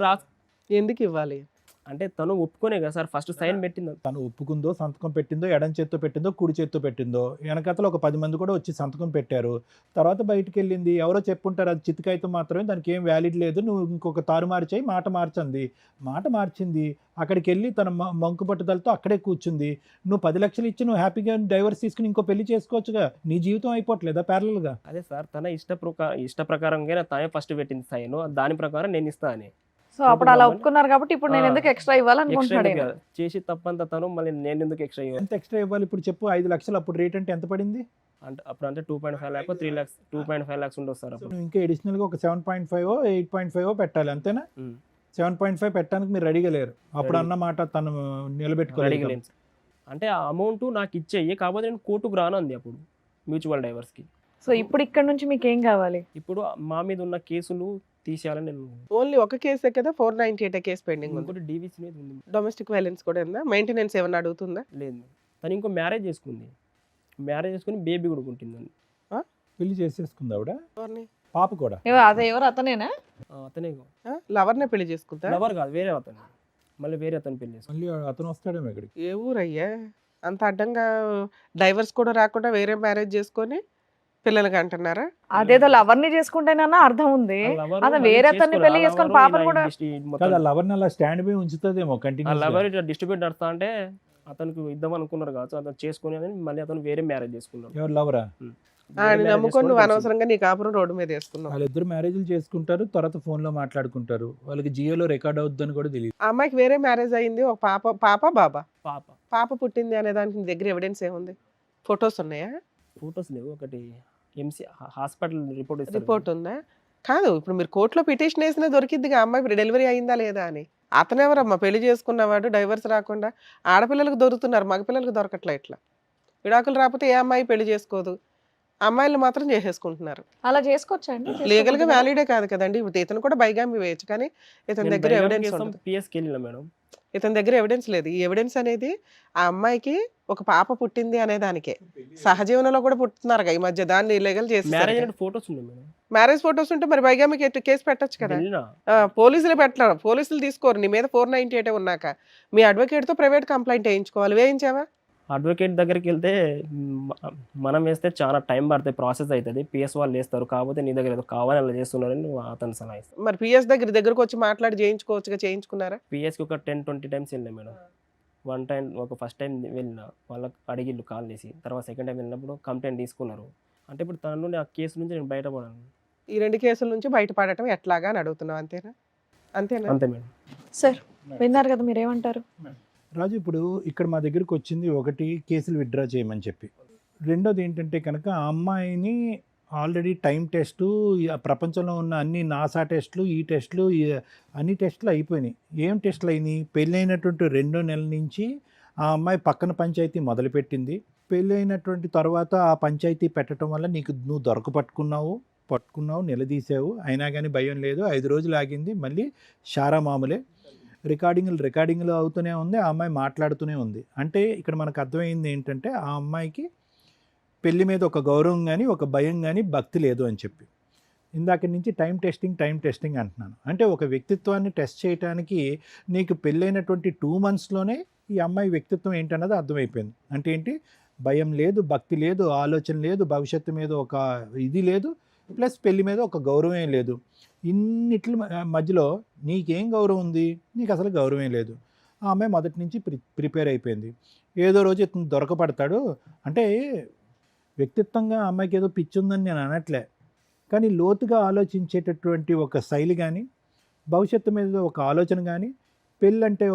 ఎందుకు ఇవ్వాలి? అంటే తను ఒప్పుకోనే కదా సార్ ఫస్ట్ సైన్ పెట్టింది. తను ఒప్పుకుందో, సంతకం పెట్టిందో, ఎడం చేత్తో పెట్టిందో, కుడి చేత్తో పెట్టిందో, వెనకతలో ఒక 10 మంది కూడా వచ్చి సంతకం పెట్టారు. తర్వాత బయటికి వెళ్ళింది, ఎవరో చెప్పుంటారు అది చితికాయితో మాత్రమే, దానికి ఏం వ్యాలిడ్ లేదు, నువ్వు ఇంకొక తారుమారు చేయి, మాట మార్చింది. మాట మార్చింది, అక్కడికి వెళ్ళి తన మంకు పట్టుదలతో అక్కడే కూర్చుంది. నువ్వు 10 లక్షలు ఇచ్చి నువ్వు హ్యాపీగా డైవర్స్ తీసుకుని ఇంకో పెళ్లి చేసుకోవచ్చుగా. నీ జీవితం అయిపోవట్లేదా ప్యారలల్గా? అదే సార్, తన ఇష్ట ప్రకారంగా తనే ఫస్ట్ పెట్టింది సైన్, దాని ప్రకారం నేను ఇస్తా అని. సో అప్పుడు అలా ఒప్పుకున్నారు కాబట్టి ఇప్పుడు నేను ఎందుకు ఎక్స్ట్రా ఇవ్వాలనుకుంటున్నాడు ఈయన. చేసి తప్పంత తను మళ్ళీ నేను ఎందుకు ఎక్స్ట్రా ఇవ్వాలి? ఎంత ఎక్స్ట్రా ఇవ్వాలి ఇప్పుడు చెప్పు? 5 లక్షలు అప్పుడు రేట్ అంటే ఎంత పడింది? అంటే అప్పుడు అంటే 2.5 లాక్స్ 3 లాక్స్ 2.5 లాక్స్ ఉండవు సార్ అప్పుడు. నువ్వు ఇంకా అడిషనల్గా ఒక 7.5 8.5 పెట్టాలి, అంతేనా? 7.5 పెట్టడానికి మీరు రెడీగా లేరు. అప్పుడు అన్న మాట తను నిలబెట్టుకోలేదు. అడిగలేను సార్. అంటే ఆ అమౌంట్ నాకు ఇచ్చేయి, కాకపోతే నేను కోర్టుకు రాను అంది అప్పుడు మ్యూచువల్ డైవర్స్కి. సో ఇప్పుడు ఇక్కడ నుంచి మీకు ఏం కావాలి? ఇప్పుడు మా మీద ఉన్న కేసులు తీసేయాలని నేను. ఓన్లీ ఒక కేసే కదా? 498 కేసు పెండింగ్ ఉంది. ఇంకోటి డీవీసీ మీద ఉంది. డొమెస్టిక్ వైలెన్స్ కూడా ఉందా? మెయింటెనెన్స్ ఏమన్నా అడుగుతుందా? లేదు, తను ఇంకో మ్యారేజ్ చేసుకుంది, మ్యారేజ్ చేసుకుని బేబీ కూడా పుట్టిందని. పెళ్లి చేసేసుకుంది ఆవిడ, ఎవరిని? పాప కూడా. అదే ఎవరు అతనేనా? అతనే లవర్నే పెళ్లి చేసుకుంటా? లవర్ కాదు, వేరే అతను, మళ్ళీ వేరే అతను పెళ్లి చేసుకుంది. మళ్ళీ అతను వస్తాడేమో ఇక్కడికి. ఏ ఊరయ్యా అంత అడ్డంగా? డైవర్స్ కూడా రాకుండా వేరే మ్యారేజ్ చేసుకొని పిల్లలకి అంటున్నారా? అదేదో లవర్ ని చేసుకుంటేనన్నా అర్థం ఉంది. అదే వేరే అతన్ని పెళ్లి చేసుకొని పాపను కూడా కాదు, ఆ లవర్ని అలా స్టాండ్ బై ఉంచుతుందేమో కంటిన్యూ. లవర్ డిస్ట్రిబ్యూట్ నడుస్తా అంటే అతనికి ఇద్దాం అనుకున్నారు కావచ్చు, అతను చేసుకుని అని మళ్ళీ అతను వేరే మ్యారేజ్ చేసుకున్నాడు. ఎవరు లవరా? నమ్ముకొని నువ్వు అనవసరంగా నీ కాపురం రోడ్డు మీద వేసుకున్నావు. వాళ్ళిద్దరు మ్యారేజ్లు చేసుకుంటారు, తర్వాత ఫోన్ లో మాట్లాడుకుంటారు, వాళ్ళకి జియోలో రికార్డ్ అవుద్దని కూడా తెలియదు. ఆ అమ్మాయికి వేరే మ్యారేజ్ అయింది, ఒక బాబా పాప పాప పుట్టింది అనే దానికి నీ దగ్గర ఎవిడెన్స్ ఏముంది? ఫొటోస్ ఉన్నాయా? ఫోటోస్ లేవు, ఒకటి ఎంసీ హాస్పిటల్ రిపోర్ట్ ఉందా? కాదు, ఇప్పుడు మీరు కోర్టులో పిటిషన్ వేసినా దొరికిద్దిగా అమ్మాయి డెలివరీ అయిందా లేదా అని. అతను ఎవరమ్మా పెళ్లి చేసుకున్నవాడు డైవర్స్ రాకుండా? ఆడపిల్లలకు దొరుకుతున్నారు, మగపిల్లలకు దొరకట్లే. ఇట్లా విడాకులు రాకపోతే ఏ అమ్మాయి పెళ్లి చేసుకోదు, అమ్మాయిలు మాత్రం చేసేసుకుంటున్నారు. అలా చేసుకోవచ్చండి, లీగల్ గా వ్యాలిడే కాదు కదండి. ఇప్పుడు ఇతను కూడా బైగామి వేయచ్చు, కానీ ఇతని దగ్గర ఎవిడెన్స్ ఉండదు. పిఎస్కి వెళ్ళినా మేడం, ఇతని దగ్గర ఎవిడెన్స్ లేదు. ఈ ఎవిడెన్స్ అనేది ఆ అమ్మాయికి ఒక పాప పుట్టింది అనే దానికే. సహజీవనంలో కూడా పుట్టుతున్నారు ఈ మధ్య, దాన్ని ఇల్లీగల్ చేసి. మ్యారేజ్ ఫోటోస్ ఉన్నాయి మేడం. మ్యారేజ్ ఫోటోస్ ఉంటే మరి బైగామికి కేసు పెట్టచ్చు కదా. పోలీసులు పెట్టారు, పోలీసులు తీసుకోరు నీ మీద 498 ఉన్నాక. మీ అడ్వకేట్ తో ప్రైవేట్ కంప్లైంట్ వేయించుకోవాలి. వేయించావా? అడ్వకేట్ దగ్గరికి వెళ్తే మనం వేస్తే చాలా టైం పడుతుంది, ప్రాసెస్ అవుతుంది, పిఎస్ వాళ్ళు వేస్తారు. కాకపోతే నీ దగ్గర ఏదో కావాలని అలా చేస్తున్నారని అతను సలహా ఇస్తాను. మరి పిఎస్ దగ్గరకు వచ్చి మాట్లాడి చేయించుకోవచ్చుగా, చేయించుకున్నారా? పిఎస్కి ఒక 10-20 టైమ్స్ వెళ్ళినా మేడం. వన్ టైం ఒక ఫస్ట్ టైం వెళ్ళిన వాళ్ళకి అడిగిళ్ళు కాల్ చేసి, తర్వాత సెకండ్ టైం వెళ్ళినప్పుడు కంప్లైంట్ తీసుకున్నారు. అంటే ఇప్పుడు తన నుండి ఆ కేసు నుంచి నేను బయటపడాను. ఈ 2 కేసుల నుంచి బయటపడటం ఎట్లాగా అని అడుగుతున్నావు, అంతేనా? అంతేనా? అంతే మేడం. సార్ విన్నారు కదా, మీరేమంటారు? రాజు, ఇప్పుడు ఇక్కడ మా దగ్గరికి వచ్చింది ఒకటి, కేసులు విత్డ్రా చేయమని చెప్పి. రెండోది ఏంటంటే కనుక ఆ అమ్మాయిని ఆల్రెడీ టైం టెస్టు, ప్రపంచంలో ఉన్న అన్ని నాసా టెస్టులు, ఈ టెస్టులు, అన్ని టెస్టులు అయిపోయినాయి. ఏం టెస్టులు అయినాయి? పెళ్ళైనటువంటి 2 నెలల నుంచి ఆ అమ్మాయి పక్కన పంచాయతీ మొదలుపెట్టింది. పెళ్ళైనటువంటి తర్వాత ఆ పంచాయతీ పెట్టడం వల్ల నువ్వు పట్టుకున్నావు, నిలదీసావు. అయినా కానీ భయం లేదు. 5 రోజులు ఆగింది. మళ్ళీ షారా మామూలే. రికార్డింగ్లు అవుతూనే ఉంది. ఆ అమ్మాయి మాట్లాడుతూనే ఉంది. అంటే ఇక్కడ మనకు అర్థమైంది ఏంటంటే, ఆ అమ్మాయికి పెళ్లి మీద ఒక గౌరవం కానీ, ఒక భయం కానీ, భక్తి లేదు అని చెప్పి. ఇందాక నుంచి టైం టెస్టింగ్ అంటున్నాను. అంటే ఒక వ్యక్తిత్వాన్ని టెస్ట్ చేయడానికి నీకు పెళ్ళైనటువంటి 2 మంత్స్లోనే ఈ అమ్మాయి వ్యక్తిత్వం ఏంటన్నది అర్థమైపోయింది. అంటే ఏంటి? భయం లేదు, భక్తి లేదు, ఆలోచన లేదు, భవిష్యత్తు మీద ఒక ఇది లేదు, ప్లస్ పెళ్లి మీద ఒక గౌరవం లేదు. ఇన్నిట్ల మధ్యలో నీకేం గౌరవం ఉంది? నీకు అసలు గౌరవం లేదు. ఆ అమ్మాయి మొదటి నుంచి ప్రిపేర్ అయిపోయింది. ఏదో రోజు ఇతను దొరకపడతాడు. అంటే వ్యక్తిత్వంగా ఆ అమ్మాయికి ఏదో పిచ్చి ఉందని నేను అనట్లే, కానీ లోతుగా ఆలోచించేటటువంటి ఒక శైలి కానీ, భవిష్యత్తు మీద ఒక ఆలోచన కానీ, పెళ్ళంటే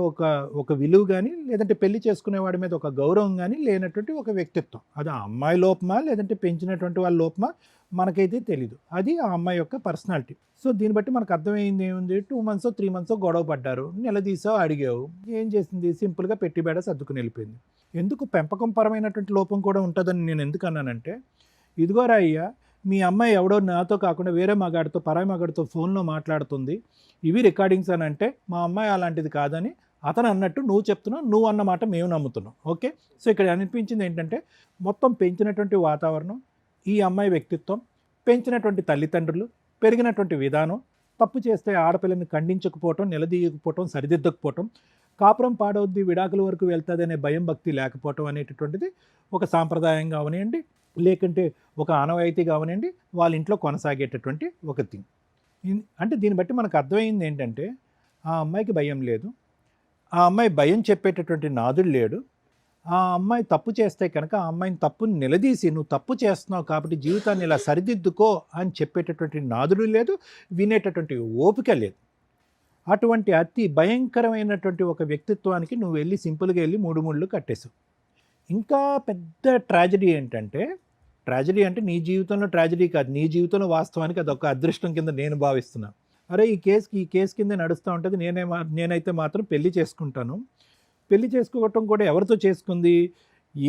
ఒక విలువ కానీ, లేదంటే పెళ్లి చేసుకునేవాడి మీద ఒక గౌరవం కానీ లేనటువంటి ఒక వ్యక్తిత్వం. అది ఆ అమ్మాయి లోపమా, లేదంటే పెంచినటువంటి వాళ్ళ లోపమా మనకైతే తెలీదు. అది ఆ అమ్మాయి యొక్క పర్సనాలిటీ. సో దీన్ని బట్టి మనకు అర్థమైంది ఏముంది? 2 మంత్స్ 3 మంత్స్ గొడవ పడ్డారు, నిలదీసావు, అడిగావు. ఏం చేసింది? సింపుల్గా పెట్టిబేడ సర్దుకుని వెళ్ళిపోయింది. ఎందుకు పెంపకం పరమైనటువంటి లోపం కూడా ఉంటుందని నేను ఎందుకు అన్నానంటే, ఇదిగోరా అయ్యా, మీ అమ్మాయి ఎవడో నాతో కాకుండా వేరే మగాడితో, పరాయి మగాడితో ఫోన్లో మాట్లాడుతుంది, ఇవి రికార్డింగ్స్ అని అంటే మా అమ్మాయి అలాంటిది కాదని అతను అన్నట్టు నువ్వు చెప్తున్నావు, నువ్వు అన్నమాట మేము నమ్ముతున్నాం. ఓకే, సో ఇక్కడ అనిపించింది ఏంటంటే, మొత్తం పెంచినటువంటి వాతావరణం, ఈ అమ్మాయి వ్యక్తిత్వం, పెంచినటువంటి తల్లిదండ్రులు, పెరిగినటువంటి విధానం, తప్పు చేస్తే ఆడపిల్లని ఖండించకపోవటం, నిలదీయకపోవటం, సరిదిద్దకపోవటం, కాపురం పాడవద్ది, విడాకుల వరకు వెళ్తుంది అనే భయం భక్తి లేకపోవటం అనేటటువంటిది ఒక సాంప్రదాయంగా అవనివ్వండి, లేకుంటే ఒక ఆనవాయితీ కావనండి, వాళ్ళ ఇంట్లో కొనసాగేటటువంటి ఒక థింగ్. అంటే దీన్ని బట్టి మనకు అర్థమైంది ఏంటంటే, ఆ అమ్మాయికి భయం లేదు, ఆ అమ్మాయి భయం చెప్పేటటువంటి నాదుడు లేడు. ఆ అమ్మాయి తప్పు చేస్తే కనుక ఆ అమ్మాయిని తప్పుని నిలదీసి, నువ్వు తప్పు చేస్తున్నావు కాబట్టి జీవితాన్ని ఇలా సరిదిద్దుకో అని చెప్పేటటువంటి నాదుడు లేదు, వినేటటువంటి ఓపిక లేదు. అటువంటి అతి భయంకరమైనటువంటి ఒక వ్యక్తిత్వానికి నువ్వు వెళ్ళి సింపుల్గా వెళ్ళి 3 ముళ్ళు కట్టేసావు. ఇంకా పెద్ద ట్రాజడీ ఏంటంటే, ట్రాజడీ అంటే నీ జీవితంలో ట్రాజడీ కాదు, నీ జీవితంలో వాస్తవానికి అదొక అదృష్టం కింద నేను భావిస్తున్నాను. అరే ఈ కేసు కింద నడుస్తూ ఉంటుంది, నేనైతే మాత్రం పెళ్లి చేసుకుంటాను. పెళ్లి చేసుకోవటం కూడా ఎవరితో చేసుకుంది?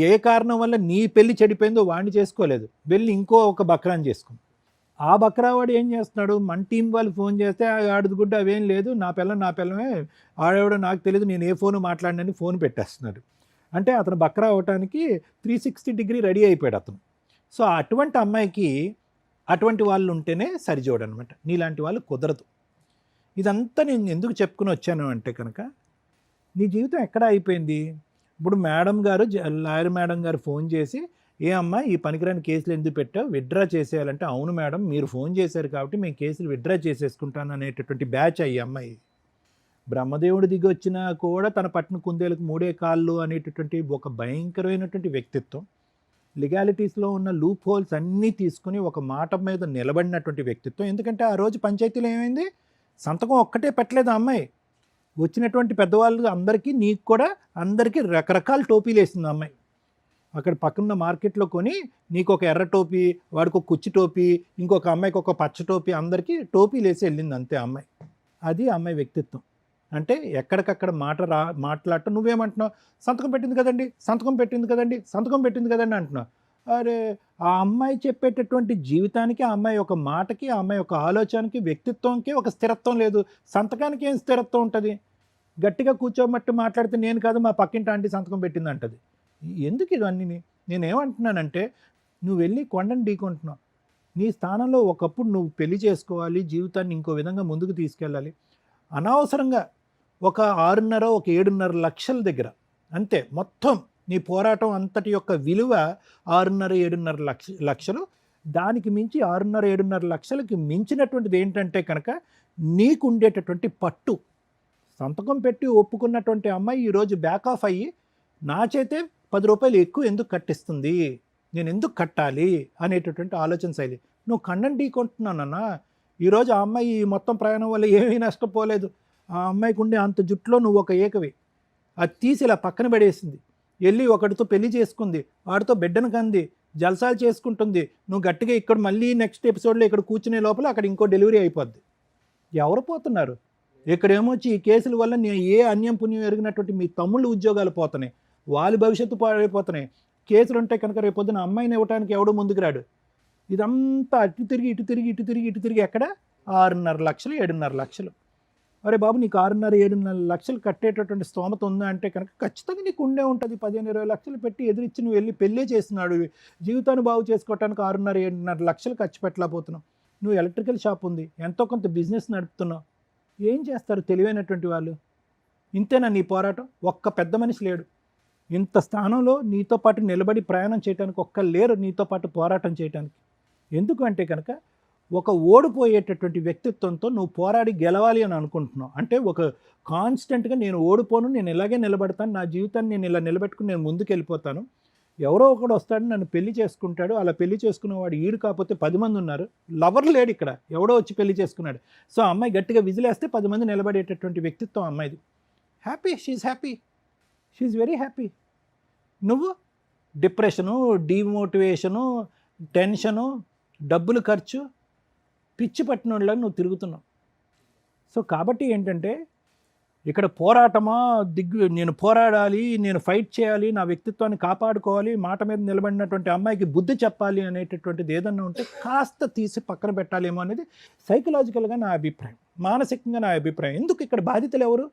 ఏ కారణం వల్ల నీ పెళ్లి చెడిపోయిందో వాడిని చేసుకోలేదు, వెళ్ళి ఒక బక్రాన్ని చేసుకుంది. ఆ బక్రావాడు ఏం చేస్తున్నాడు? మన టీం వాళ్ళు ఫోన్ చేస్తే ఆడది గుడ్డ అవేం లేదు, నా పిల్లమే, ఆడేవాడో నాకు తెలియదు, నేను ఏ ఫోను మాట్లాడినని ఫోన్ పెట్టేస్తున్నాడు. అంటే అతను బక్రా అవటానికి 360 డిగ్రీ రెడీ అయిపోయాడు అతను. సో అటువంటి అమ్మాయికి అటువంటి వాళ్ళు ఉంటేనే సరిజోడనమాట, నీలాంటి వాళ్ళు కుదరదు. ఇదంతా నేను ఎందుకు చెప్పుకుని వచ్చాను అంటే కనుక, నీ జీవితం ఎక్కడ అయిపోయింది? ఇప్పుడు లాయర్ మేడం గారు ఫోన్ చేసి, ఏ అమ్మా ఈ పనికిరాని కేసులు ఎందుకు పెట్టావు, విత్డ్రా చేసేయాలంటే, అవును మేడం మీరు ఫోన్ చేశారు కాబట్టి మేము కేసులు విత్డ్రా చేసేసుకుంటాను అనేటటువంటి బ్యాచ్ అయ్యి అమ్మాయి. బ్రహ్మదేవుడు దిగి వచ్చినా కూడా తన పట్టిన కుందేలకు 3 కాళ్ళు అనేటటువంటి ఒక భయంకరమైనటువంటి వ్యక్తిత్వం, లీగాలిటీస్లో ఉన్న లూప్ హోల్స్ అన్నీ తీసుకుని ఒక మాట మీద నిలబడినటువంటి వ్యక్తిత్వం. ఎందుకంటే ఆ రోజు పంచాయతీలో ఏమైంది? సంతకం ఒక్కటే పెట్టలేదు ఆ అమ్మాయి. వచ్చినటువంటి పెద్దవాళ్ళు అందరికీ, నీకు కూడా అందరికీ రకరకాల టోపీలు వేసింది ఆ అమ్మాయి. అక్కడ పక్కన మార్కెట్లో కొని నీకు ఒక ఎర్ర టోపీ, వాడికి ఒక కుచ్చి టోపీ, ఇంకొక అమ్మాయికి ఒక పచ్చ టోపీ, అందరికీ టోపీలు వేసి వెళ్ళింది అంతే అమ్మాయి. అది అమ్మాయి వ్యక్తిత్వం. అంటే ఎక్కడికక్కడ మాట్లాడటం. నువ్వేమంటున్నావు? సంతకం పెట్టింది కదండి అంటున్నావు. అరే ఆ అమ్మాయి చెప్పేటటువంటి జీవితానికి, ఆ అమ్మాయి ఒక మాటకి, ఆ అమ్మాయి ఒక ఆలోచనకి, వ్యక్తిత్వంకి ఒక స్థిరత్వం లేదు. సంతకానికి ఏం స్థిరత్వం ఉంటుంది? గట్టిగా కూర్చోమట్టు మాట్లాడితే నేను కాదు మా పక్కింటి ఆంటీ సంతకం పెట్టింది అంటది. ఎందుకు ఇవన్నీ? నేనేమంటున్నానంటే, నువ్వు వెళ్ళి కొండను ఢీకొంటున్నావు. నీ స్థానంలో ఒకప్పుడు నువ్వు పెళ్లి చేసుకోవాలి, జీవితాన్ని ఇంకో విధంగా ముందుకు తీసుకెళ్ళాలి. అనవసరంగా ఒక 7.5 లక్షల దగ్గర అంతే మొత్తం నీ పోరాటం అంతటి యొక్క విలువ 6.5-7.5 లక్షలు. దానికి మించి 6.5-7.5 లక్షలకి మించినటువంటిది ఏంటంటే కనుక, నీకు ఉండేటటువంటి పట్టు. సంతకం పెట్టి ఒప్పుకున్నటువంటి అమ్మాయి ఈరోజు బ్యాక్ ఆఫ్ అయ్యి, నా చేతే 10 రూపాయలు ఎక్కువ ఎందుకు కట్టిస్తుంది, నేను ఎందుకు కట్టాలి అనేటటువంటి ఆలోచన శైలి. నువ్వు కన్నం ఢీకొంటున్నానన్నా. ఈరోజు ఆ అమ్మాయి మొత్తం ప్రయాణం వల్ల ఏమీ నష్టపోలేదు. ఆ అమ్మాయికి ఉండే అంత జుట్టులో నువ్వు ఒక ఏకవి. అది తీసి ఇలా పక్కన పడేసింది, వెళ్ళి ఒకడితో పెళ్లి చేసుకుంది, వాడితో బిడ్డను కంది, జల్సాలు చేసుకుంటుంది. నువ్వు గట్టిగా ఇక్కడ మళ్ళీ నెక్స్ట్ ఎపిసోడ్లో ఇక్కడ కూర్చునే లోపల అక్కడ ఇంకో డెలివరీ అయిపోద్ది. ఎవరు పోతున్నారు? ఇక్కడేమొచ్చి ఈ కేసుల వల్ల నేను ఏ అన్యం పుణ్యం ఎరిగినటువంటి మీ తమ్ముళ్ళు ఉద్యోగాలు పోతున్నాయి, వాళ్ళ భవిష్యత్తు పాడైపోతున్నాయి. కేసులు ఉంటే కనుక రేపొద్దున అమ్మాయిని ఇవ్వడానికి ఎవడో ముందుకు రాడు. ఇదంతా అటు తిరిగి ఇటు తిరిగి ఇటు తిరిగి ఇటు తిరిగి ఎక్కడ 6.5 లక్షలు 7.5 లక్షలు. అరే బాబు, నీకు 6.5 7.5 లక్షలు కట్టేటటువంటి స్తోమత ఉందా అంటే కనుక ఖచ్చితంగా నీకు ఉండే ఉంటుంది. 15-20 లక్షలు పెట్టి ఎదిరించి నువ్వు వెళ్ళి పెళ్ళే చేస్తున్నాడు. జీవితాన్ని బాగు చేసుకోవటానికి 6.5 7.5 లక్షలు ఖర్చు పెట్టలేకపోతున్నావు. నువ్వు ఎలక్ట్రికల్ షాప్ ఉంది, ఎంతో కొంత బిజినెస్ నడుపుతున్నావు. ఏం చేస్తారు తెలివైనటువంటి వాళ్ళు? ఇంతేనా నీ పోరాటం? ఒక్క పెద్ద మనిషి లేడు ఇంత స్థానంలో నీతో పాటు నిలబడి ప్రయాణం చేయడానికి. ఒక్క లేరు నీతో పాటు పోరాటం చేయడానికి. ఎందుకు అంటే కనుక ఒక ఓడిపోయేటటువంటి వ్యక్తిత్వంతో నువ్వు పోరాడి గెలవాలి అని అనుకుంటున్నావు. అంటే ఒక కాన్స్టెంట్గా నేను ఓడిపోను, నేను ఇలాగే నిలబడతాను, నా జీవితాన్ని నేను ఇలా నిలబెట్టుకుని నేను ముందుకు వెళ్ళిపోతాను, ఎవరో ఒకడు వస్తాడు నన్ను పెళ్లి చేసుకుంటాడు, అలా పెళ్లి చేసుకునేవాడు ఈడు కాకపోతే 10 మంది ఉన్నారు. లవర్ లేడు ఇక్కడ, ఎవడో వచ్చి పెళ్లి చేసుకున్నాడు. సో అమ్మాయి గట్టిగా విజిలేస్తే 10 మంది నిలబడేటటువంటి వ్యక్తిత్వం అమ్మాయిది. Happy, she very happy. నువ్వు డిప్రెషను, డిమోటివేషను, టెన్షను, డబ్బులు ఖర్చు, పిచ్చి పట్టినోళ్ళ నువ్వు తిరుగుతున్నావు. సో కాబట్టి ఏంటంటే ఇక్కడ పోరాటమా నేను పోరాడాలి, నేను ఫైట్ చేయాలి, నా వ్యక్తిత్వాన్ని కాపాడుకోవాలి, మాట మీద నిలబడినటువంటి అమ్మాయికి బుద్ధి చెప్పాలి అనేటటువంటిది ఏదన్నా ఉంటే కాస్త తీసి పక్కన పెట్టాలేమో అనేది సైకలాజికల్గా నా అభిప్రాయం, మానసికంగా నా అభిప్రాయం. ఎందుకు ఇక్కడ బాధితులు ఎవరు?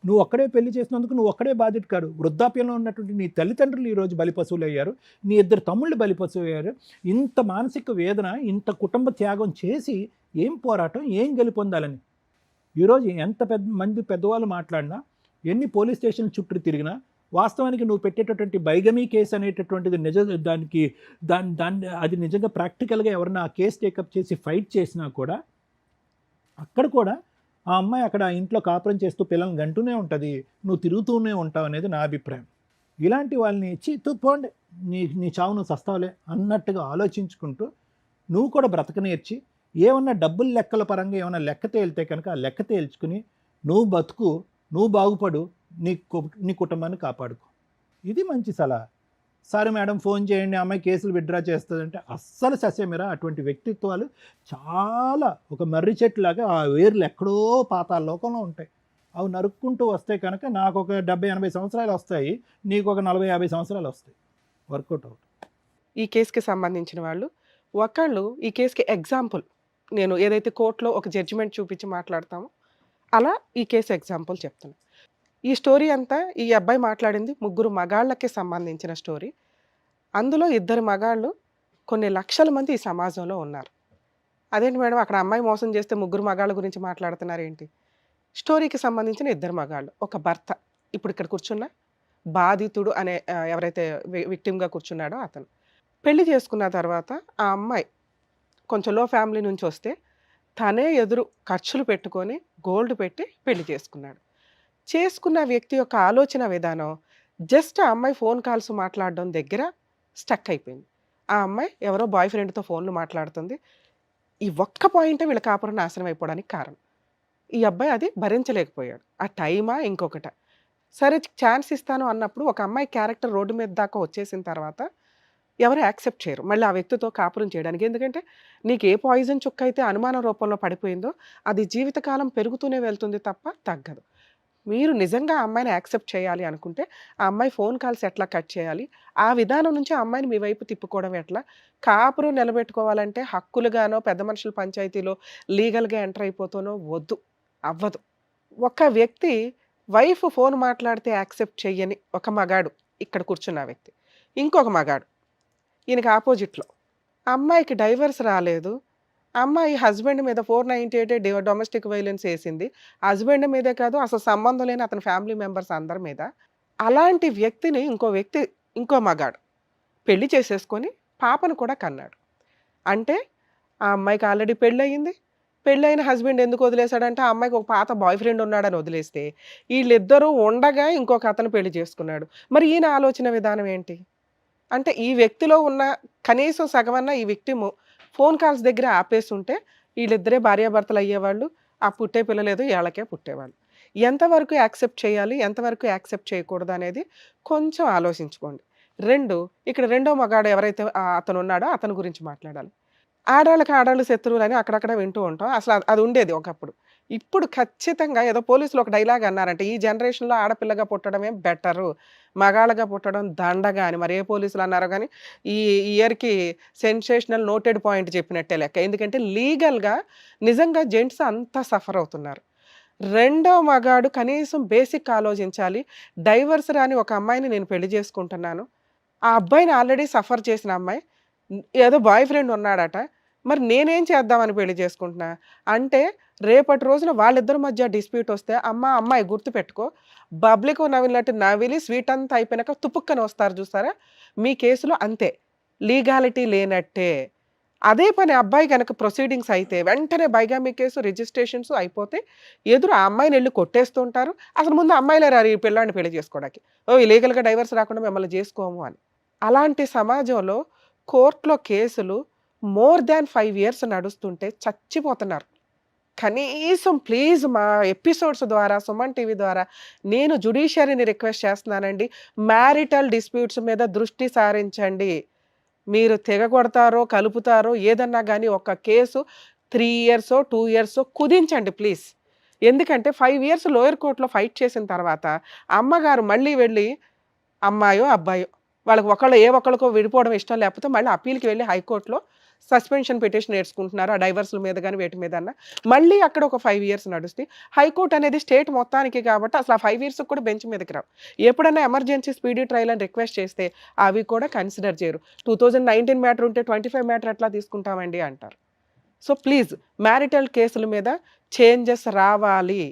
నువ్వు ఒక్కడే పెళ్లి చేసినందుకు నువ్వు ఒక్కడే బాధిత కాదు. వృద్ధాప్యంలో ఉన్నటువంటి నీ తల్లిదండ్రులు ఈరోజు బలిపశువులు అయ్యారు, నీ 2 తమ్ముళ్ళు బలిపశువు అయ్యారు. ఇంత మానసిక వేదన, ఇంత కుటుంబ త్యాగం చేసి ఏం పోరాటం, ఏం గెలుపొందాలని? ఈరోజు ఎంత మంది పెద్దవాళ్ళు మాట్లాడినా, ఎన్ని పోలీస్ స్టేషన్ చుట్టూ తిరిగినా, వాస్తవానికి నువ్వు పెట్టేటటువంటి బైగమీ కేసు అనేటటువంటిది అది నిజంగా ప్రాక్టికల్గా ఎవరన్నా ఆ కేసు టేకప్ చేసి ఫైట్ చేసినా కూడా అక్కడ కూడా ఆ అమ్మాయి అక్కడ ఇంట్లో కాపురం చేస్తూ పిల్లల్ని గంటూనే ఉంటుంది, నువ్వు తిరుగుతూనే ఉంటావు అనేది నా అభిప్రాయం. ఇలాంటి వాళ్ళని ఇచ్చి పోండి, నీ చావు నువ్వు సస్తావులే అన్నట్టుగా ఆలోచించుకుంటూ నువ్వు కూడా బ్రతక నేర్చి ఏమన్నా డబ్బుల లెక్కల పరంగా ఏమన్నా లెక్క తేలితే కనుక ఆ లెక్క తేల్చుకుని నువ్వు బతుకు, నువ్వు బాగుపడు, నీ కుటుంబాన్ని కాపాడుకో. ఇది మంచి సలహా. సరే మేడం ఫోన్ చేయండి, అమ్మాయి కేసులు విత్డ్రా చేస్తుందంటే అస్సలు ససేమిరా. అటువంటి వ్యక్తిత్వాలు చాలా ఒక మర్రి చెట్టులాగా ఆ వేర్లు ఎక్కడో పాతాల లోకంలో ఉంటాయి. అవి నరుక్కుంటూ వస్తే కనుక నాకు ఒక 70-80 సంవత్సరాలు వస్తాయి, నీకు ఒక 40-50 సంవత్సరాలు వస్తాయి. Workout out. ఈ కేసుకి సంబంధించిన వాళ్ళు ఒకళ్ళు ఈ కేసుకి ఎగ్జాంపుల్, నేను ఏదైతే కోర్టులో ఒక జడ్జిమెంట్ చూపించి మాట్లాడతామో అలా ఈ కేసు ఎగ్జాంపుల్ చెప్తున్నాను. ఈ స్టోరీ అంతా ఈ అబ్బాయి మాట్లాడింది 3 మగాళ్ళకి సంబంధించిన స్టోరీ. అందులో 2 మగాళ్ళు, కొన్ని లక్షల మంది ఈ సమాజంలో ఉన్నారు. అదేంటి మేడం అక్కడ అమ్మాయి మోసం చేస్తే 3 మగాళ్ళ గురించి మాట్లాడుతున్నారు ఏంటి? స్టోరీకి సంబంధించిన 2 మగాళ్ళు, ఒక భర్త, ఇప్పుడు ఇక్కడ కూర్చున్న బాధితుడు అనే ఎవరైతే విక్టిమ్గా కూర్చున్నాడో అతను పెళ్లి చేసుకున్న తర్వాత ఆ అమ్మాయి కొంచెం లో ఫ్యామిలీ నుంచి వస్తే తనే ఎదురు ఖర్చులు పెట్టుకొని గోల్డ్ పెట్టి పెళ్లి చేసుకున్నాడు. చేసుకున్న వ్యక్తి యొక్క ఆలోచన విధానం జస్ట్ ఆ అమ్మాయి ఫోన్ కాల్స్ మాట్లాడడం దగ్గర స్టక్ అయిపోయింది. ఆ అమ్మాయి ఎవరో బాయ్ ఫ్రెండ్తో ఫోన్లు మాట్లాడుతుంది. ఈ ఒక్క పాయింటే వీళ్ళ కాపురం నాశనం అయిపోవడానికి కారణం. ఈ అబ్బాయి అది భరించలేకపోయాడు. ఆ టైమా ఇంకొకట. సరే ఛాన్స్ ఇస్తాను అన్నప్పుడు ఒక అమ్మాయి క్యారెక్టర్ రోడ్డు మీద దాకా వచ్చేసిన తర్వాత ఎవరు యాక్సెప్ట్ చేయరు మళ్ళీ ఆ వ్యక్తితో కాపురం చేయడానికి. ఎందుకంటే నీకు ఏ పాయిజన్ చుక్క అయితే అనుమానం రూపంలో పడిపోయిందో అది జీవితకాలం పెరుగుతూనే వెళ్తుంది తప్ప తగ్గదు. మీరు నిజంగా ఆ అమ్మాయిని యాక్సెప్ట్ చేయాలి అనుకుంటే ఆ అమ్మాయి ఫోన్ కాల్స్ ఎట్లా కట్ చేయాలి, ఆ విధానం నుంచి ఆ అమ్మాయిని మీ వైపు తిప్పుకోవడం ఎట్లా, కాపురం నిలబెట్టుకోవాలంటే హక్కులుగానో పెద్ద మనుషుల పంచాయతీలో లీగల్గా ఎంటర్ అయిపోతానో వద్దు, అవ్వదు. ఒక వ్యక్తి వైఫ్ ఫోన్ మాట్లాడితే యాక్సెప్ట్ చెయ్యని ఒక మగాడు ఇక్కడ కూర్చున్న వ్యక్తి, ఇంకొక మగాడు ఈయనకి ఆపోజిట్లో, అమ్మాయికి డైవర్స్ రాలేదు, అమ్మాయి హస్బెండ్ మీద 498 డొమెస్టిక్ వైలెన్స్ వేసింది, హస్బెండ్ మీదే కాదు అసలు సంబంధం లేని అతని ఫ్యామిలీ మెంబర్స్ అందరి మీద. అలాంటి వ్యక్తిని ఇంకో మగాడు పెళ్లి చేసేసుకొని పాపను కూడా కన్నాడు. అంటే ఆ అమ్మాయికి ఆల్రెడీ పెళ్ళయింది, పెళ్ళైన హస్బెండ్ ఎందుకు వదిలేశాడంటే ఆ అమ్మాయికి ఒక పాత బాయ్ ఫ్రెండ్ ఉన్నాడని వదిలేస్తే వీళ్ళిద్దరూ ఉండగా ఇంకొక అతను పెళ్లి చేసుకున్నాడు. మరి ఈయన ఆలోచన విధానం ఏంటి అంటే ఈ వ్యక్తిలో ఉన్న కనీసం సగమన్నా ఈ విక్టిమ్ ఫోన్ కాల్స్ దగ్గర ఆపేసి ఉంటే వీళ్ళిద్దరే భార్యాభర్తలు అయ్యేవాళ్ళు, ఆ పుట్టే పిల్లలేదో వీళ్ళకే పుట్టేవాళ్ళు. ఎంతవరకు యాక్సెప్ట్ చేయాలి, ఎంతవరకు యాక్సెప్ట్ చేయకూడదు అనేది కొంచెం ఆలోచించుకోండి. 2 ఇక్కడ రెండో మగాడు ఎవరైతే అతను ఉన్నాడో అతని గురించి మాట్లాడాలి. ఆడాళ్ళకి ఆడాళ్ళు శత్రువులని అక్కడక్కడ వింటూ ఉంటాం. అసలు అది ఉండేది ఒకప్పుడు. ఇప్పుడు ఖచ్చితంగా ఏదో పోలీసులు ఒక డైలాగ్ అన్నారంట, ఈ జనరేషన్‌లో ఆడపిల్లగా పుట్టడమే బెటరు. మగాళ్ళగా పుట్టడం దండగా అని. మరి ఏ పోలీసులు అన్నారో గానీ, ఈ ఇయర్‌కి సెన్సేషనల్ నోటెడ్ పాయింట్ చెప్పినట్టే లెక్క. ఎందుకంటే లీగల్‌గా నిజంగా జెంట్స్ అంతా సఫర్ అవుతున్నారు. రెండో మగాడు కనీసం బేసిక్ ఆలోచించాలి. డైవర్స్ రాని ఒక అమ్మాయిని నేను పెళ్లి చేసుకుంటున్నాను. ఆ అబ్బాయిని ఆల్రెడీ సఫర్ చేసిన అమ్మాయి. ఏదో బాయ్ ఫ్రెండ్ ఉన్నాడట. మరి నేనేం చేద్దామని పెళ్లి చేసుకుంటున్నా? అంటే రేపటి రోజున వాళ్ళిద్దరి మధ్య డిస్ప్యూట్ వస్తే, అమ్మాయి గుర్తుపెట్టుకో, బబ్లికు నవిలినట్టు నవిలి స్వీట్ అంతా అయిపోయినాక తుపుక్కన వస్తారు చూసారా? మీ కేసులో అంతే. లీగాలిటీ లేనట్టే. అదే పని అబ్బాయి గనక ప్రొసీడింగ్స్ అయితే వెంటనే బైగామీ కేసు రిజిస్ట్రేషన్స్ అయిపోతే ఎదురు ఆ అమ్మాయిని వెళ్ళి కొట్టేస్తూ ఉంటారు. అసలు ముందు అమ్మాయిలే రారు ఈ పిల్లాడిని పెళ్లి చేసుకోవడానికి. లీగల్‌గా డైవర్స్ రాకుండా మిమ్మల్ని చేసుకోము అని. అలాంటి సమాజంలో కోర్టులో కేసులు మోర్ దాన్ 5 ఇయర్స్ నడుస్తుంటే చచ్చిపోతున్నారు. కనీసం ప్లీజ్ మా ఎపిసోడ్స్ ద్వారా, సుమన్ టీవీ ద్వారా నేను జ్యుడిషియరీని రిక్వెస్ట్ చేస్తున్నానండి. మ్యారిటల్ డిస్ప్యూట్స్ మీద దృష్టి సారించండి. మీరు తెగగొడతారో, కలుపుతారో ఏదన్నా గానీ ఒక కేసు 3 ఇయర్సో, 2 ఇయర్సో కుదించండి ప్లీజ్. ఎందుకంటే 5 ఇయర్స్ లోయర్ కోర్ట్‌లో ఫైట్ చేసిన తర్వాత అమ్మగారు మళ్ళీ వెళ్ళి అమ్మాయో, అబ్బాయో వాళ్ళకి ఒక్కళ్ళకో విడిపోవడం ఇష్టం లేకపోతే మళ్ళీ అప్పీల్‌కి వెళ్ళి హైకోర్ట్‌లో సస్పెన్షన్ పిటిషన్ ఏసుకుంటున్నారు. ఆ డైవర్స్‌ల మీద గాని, వేటి మీదన్నా. మళ్ళీ అక్కడ ఒక 5 ఇయర్స్ నడుస్తాయి. హైకోర్ట్ అనేది స్టేట్ మొత్తానికి కాబట్టి అసలు ఆ 5 ఇయర్స్‌కి కూడా బెంచ్ మీదకి రావు. ఎప్పుడన్నా ఎమర్జెన్సీ స్పీడీ ట్రయల్ అని రిక్వెస్ట్ చేస్తే అవి కూడా కన్సిడర్ చేయరు. 2019 మ్యాటర్ ఉంటే 25 మ్యాటర్ ఎట్లా తీసుకుంటామండి అంటారు. సో ప్లీజ్ మ్యారిటల్ కేసుల మీద చేంజెస్ రావాలి.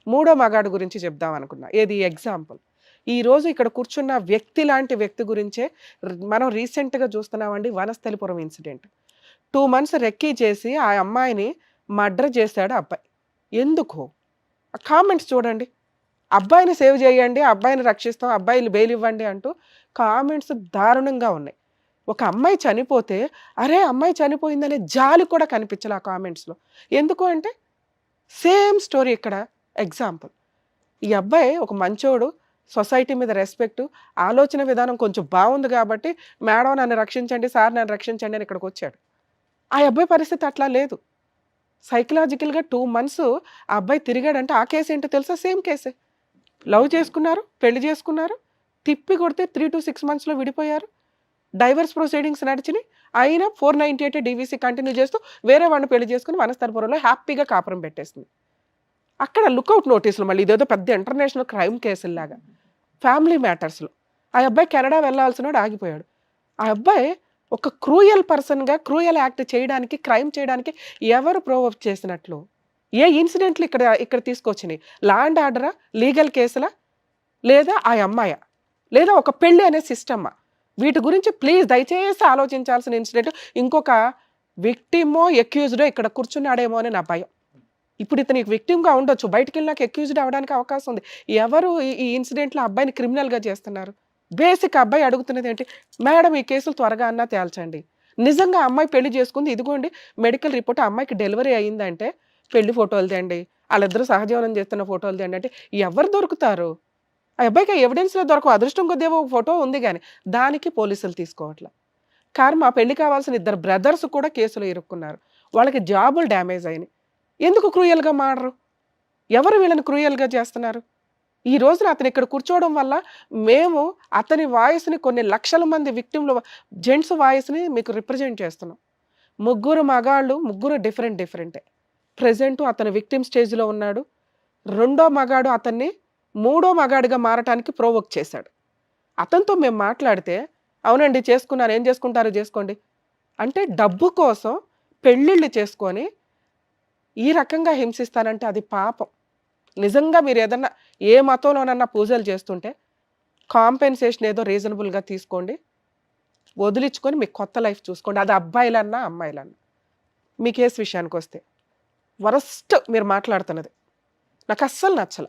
మూడో మగాడు గురించి చెప్దాం అనుకున్నా. ఏది ఎగ్జాంపుల్. ఈరోజు ఇక్కడ కూర్చున్న వ్యక్తి లాంటి వ్యక్తి గురించే మనం రీసెంట్‌గా చూస్తున్నామండి వనస్థలిపురం ఇన్సిడెంట్. 2 మంత్స్ రెక్కీ చేసి ఆ అమ్మాయిని మర్డర్ చేశాడు ఆ అబ్బాయి. ఎందుకు? ఆ కామెంట్స్ చూడండి. అబ్బాయిని సేవ్ చేయండి, అబ్బాయిని రక్షిస్తాం, అబ్బాయిలు బెయిల్ ఇవ్వండి అంటూ కామెంట్స్ దారుణంగా ఉన్నాయి. ఒక అమ్మాయి చనిపోతే, అరే అమ్మాయి చనిపోయిందనే జాలి కూడా కనిపించలే ఆ కామెంట్స్‌లో. ఎందుకు అంటే సేమ్ స్టోరీ ఇక్కడ ఎగ్జాంపుల్. ఈ అబ్బాయి ఒక మంచోడు, సొసైటీ మీద రెస్పెక్ట్, ఆలోచన విధానం కొంచెం బాగుంది కాబట్టి, మేడం నన్ను రక్షించండి, సార్ నన్ను రక్షించండి అని ఇక్కడికొచ్చాడు. ఆ అబ్బాయి పరిస్థితి అట్లా లేదు. సైకలాజికల్‌గా 2 మంత్స్ ఆ అబ్బాయి తిరిగాడంటే ఆ కేసు ఏంటో తెలుసా? సేమ్ కేసే. లవ్ చేసుకున్నారు, పెళ్లి చేసుకున్నారు, తిప్పి కొడితే 3-6 మంత్స్‌లో విడిపోయారు. డైవర్స్ ప్రొసీడింగ్స్ నడిచినాయి. అయినా 498 డీవీసీ కంటిన్యూ చేస్తూ వేరే వాడిని పెళ్లి చేసుకుని వనస్థలిపురంలో హ్యాపీగా కాపురం పెట్టేసింది. అక్కడ లుకౌట్ నోటీసులు మళ్ళీ ఇదేదో పెద్ద ఇంటర్నేషనల్ క్రైమ్ కేసుల్లాగా. ఫ్యామిలీ మ్యాటర్స్‌లో. ఆ అబ్బాయి కెనడా వెళ్ళాల్సినోడు ఆగిపోయాడు. ఆ అబ్బాయి ఒక క్రూయల్ పర్సన్‌గా క్రూయల్ యాక్ట్ చేయడానికి, క్రైమ్ చేయడానికి ఎవరు ప్రొవోక్ చేసినట్లు? ఏ ఇన్సిడెంట్లు ఇక్కడ తీసుకొచ్చినాయి? Law and ఆర్డరా? లీగల్ కేసులా? లేదా ఆ అమ్మాయా? లేదా ఒక పెళ్లి అనే సిస్టమా? వీటి గురించి ప్లీజ్ దయచేసి ఆలోచించాల్సిన ఇన్సిడెంట్. ఇంకొక విక్టిమో, అక్యూజ్డో ఇక్కడ కూర్చున్నాడేమో అని నా భయం. ఇప్పుడు ఇతనికి విక్టిమ్‌గా ఉండొచ్చు. బయటికెళ్ళినాక అక్యూజ్డ్ అవ్వడానికి అవకాశం ఉంది. ఎవరు ఈ ఇన్సిడెంట్‌లో అబ్బాయిని క్రిమినల్‌గా చేస్తున్నారు? బేసిక్ అబ్బాయి అడుగుతున్నది ఏంటి? మేడం ఈ కేసులు త్వరగా అన్నా తేల్చండి. నిజంగా అమ్మాయి పెళ్లి చేసుకుంది. ఇదిగోండి మెడికల్ రిపోర్ట్, ఆ అమ్మాయికి డెలివరీ అయిందంటే పెళ్లి ఫోటోలు తేండి. ఆళ్ళిద్దరూ సహజీవనం చేస్తున్న ఫోటోలు తేండి అంటే ఎవరు దొరుకుతారు? ఆ అబ్బాయికి ఎవిడెన్స్‌లో దొరకవు. అదృష్టం కొద్దేమో ఒక ఫోటో ఉంది గాని, దానికి పోలీసులు తీసుకోవట్ల. కర్మ పెళ్లి కావాల్సిన ఇద్దరు బ్రదర్స్ కూడా కేసులో ఇరుక్కున్నారు. వాళ్ళకి జాబులు డ్యామేజ్ అయినాయి. ఎందుకు క్రూయల్‌గా మారరు? ఎవరు వీళ్ళని క్రూయల్‌గా చేస్తున్నారు? ఈ రోజున అతను ఇక్కడ కూర్చోవడం వల్ల మేము అతని వాయిస్‌ని కొన్ని లక్షల మంది విక్టిమ్‌ల జెంట్స్ వాయిస్‌ని మీకు రిప్రజెంట్ చేస్తున్నాం. ముగ్గురు మగాళ్ళు, ముగ్గురు డిఫరెంటే. ప్రెజెంట్ అతను విక్టిమ్ స్టేజ్‌లో ఉన్నాడు. రెండో మగాడు అతన్ని మూడో మగాడిగా మారటానికి ప్రొవోక్ చేశాడు. అతనితో మేము మాట్లాడితే, అవునండి చేసుకున్నాను, ఏం చేసుకుంటారో చేసుకోండి. అంటే డబ్బు కోసం పెళ్ళిళ్ళు చేసుకొని ఈ రకంగా హింసిస్తానంటే అది పాపం. నిజంగా మీరు ఏదన్నా ఏ మతంలోనన్నా పూజలు చేస్తుంటే కాంపెన్సేషన్ ఏదో రీజనబుల్‌గా తీసుకోండి. వదిలించుకొని మీ కొత్త లైఫ్ చూసుకోండి. అది అబ్బాయిలన్నా, అమ్మాయిలన్నా. మీ కేసు విషయానికొస్తే వరస్ట్ మీరు మాట్లాడుతున్నది. నాకు అస్సలు నచ్చల.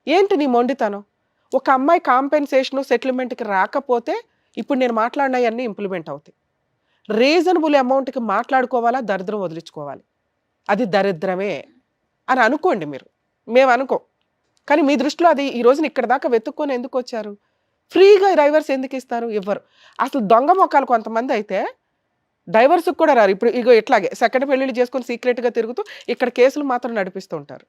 ఏంటి నీ మొండితనం? ఒక అమ్మాయి కాంపెన్సేషను, సెటిల్మెంట్‌కి రాకపోతే ఇప్పుడు నేను మాట్లాడినయన్నీ ఇంప్లిమెంట్ అవుతాయి. రీజనబుల్ అమౌంట్‌కి మాట్లాడుకోవాలా, దరిద్రం వదిలించుకోవాలి. అది దరిద్రమే అని అనుకోండి మీరు. మేము అనుకోం. కానీ మీ దృష్టిలో అది ఈ రోజున ఇక్కడి దాకా వెతుక్కొని ఎందుకొచ్చారు? ఫ్రీగా డైవర్స్ ఎందుకు ఇస్తారు? ఇవ్వరు. అసలు దొంగ మొక్కలు కొంతమంది అయితే డైవర్స్‌కి కూడా రారు. ఇప్పుడు ఇగో ఇట్లాగే సెకండ్ పెళ్ళిళ్ళు చేసుకొని సీక్రెట్‌గా తిరుగుతూ ఇక్కడ కేసులు మాత్రం నడిపిస్తూ ఉంటారు.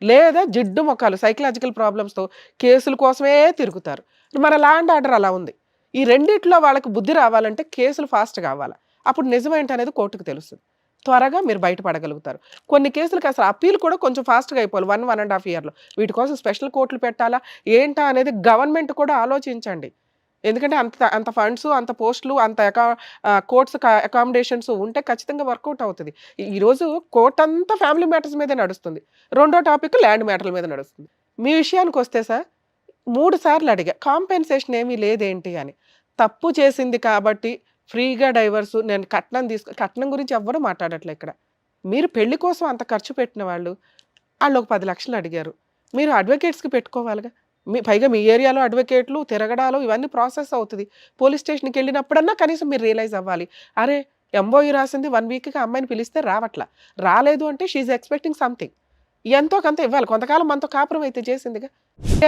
లేదా జిడ్డు మొఖాలు సైకలాజికల్ ప్రాబ్లమ్స్‌తో కేసుల కోసమే తిరుగుతారు. మన లా అండ్ ఆర్డర్ అలా ఉంది. ఈ రెండిట్లో వాళ్ళకి బుద్ధి రావాలంటే కేసులు ఫాస్ట్‌గా అవ్వాల. అప్పుడు నిజమేంటనేది కోర్టుకు తెలుస్తది. త్వరగా మీరు బయటపడగలుగుతారు. కొన్ని కేసులకి అసలు అప్పీల్ కూడా కొంచెం ఫాస్ట్‌గా అయిపోవాలి. 1, 1½ ఇయర్‌లో. వీటి కోసం స్పెషల్ కోర్టులు పెట్టాలా? ఏంటా అనేది గవర్నమెంట్ కూడా ఆలోచించండి. ఎందుకంటే అంత అంత ఫండ్స్, అంత పోస్టులు, అంత కోర్ట్స్ అకామిడేషన్స్ ఉంటే ఖచ్చితంగా వర్కౌట్ అవుతది. ఈరోజు కోర్ట్ అంతా ఫ్యామిలీ మ్యాటర్స్ మీదే నడుస్తుంది. రెండో టాపిక్ ల్యాండ్ మ్యాటర్ల మీద నడుస్తుంది. మీ విషయానికొస్తే సార్ 3 సార్లు అడిగా. కాంపెన్సేషన్ ఏమీ లేదేంటి అని. తప్పు చేసింది కాబట్టి ఫ్రీగా డైవర్సు నేను కట్నం గురించి ఎవ్వరు మాట్లాడట్లే ఇక్కడ. మీరు పెళ్లి కోసం అంత ఖర్చు పెట్టిన వాళ్ళు, ఆళ్ళొక 10 లక్షలు అడిగారు. మీరు అడ్వకేట్స్‌కి పెట్టుకోవాలిగా. పైగా మీ ఏరియాలో అడ్వకేట్లు, తిరగడాలు ఇవన్నీ ప్రాసెస్ అవుతది. పోలీస్ స్టేషన్‌కెళ్ళినప్పుడన్నా కనీసం మీరు రియలైజ్ అవ్వాలి. అరే! ఎంఓయూ రాసింది 1 వీక్‌కి అమ్మాయిని పిలిస్తే రావట్ల. రాలేదు అంటే షీ ఈజ్ ఎక్స్‌పెక్టింగ్ సంథింగ్. ఎంతో కొంత ఇవ్వాలి. కొంతకాలం మనతో కాపురం అయితే చేసిందిగా.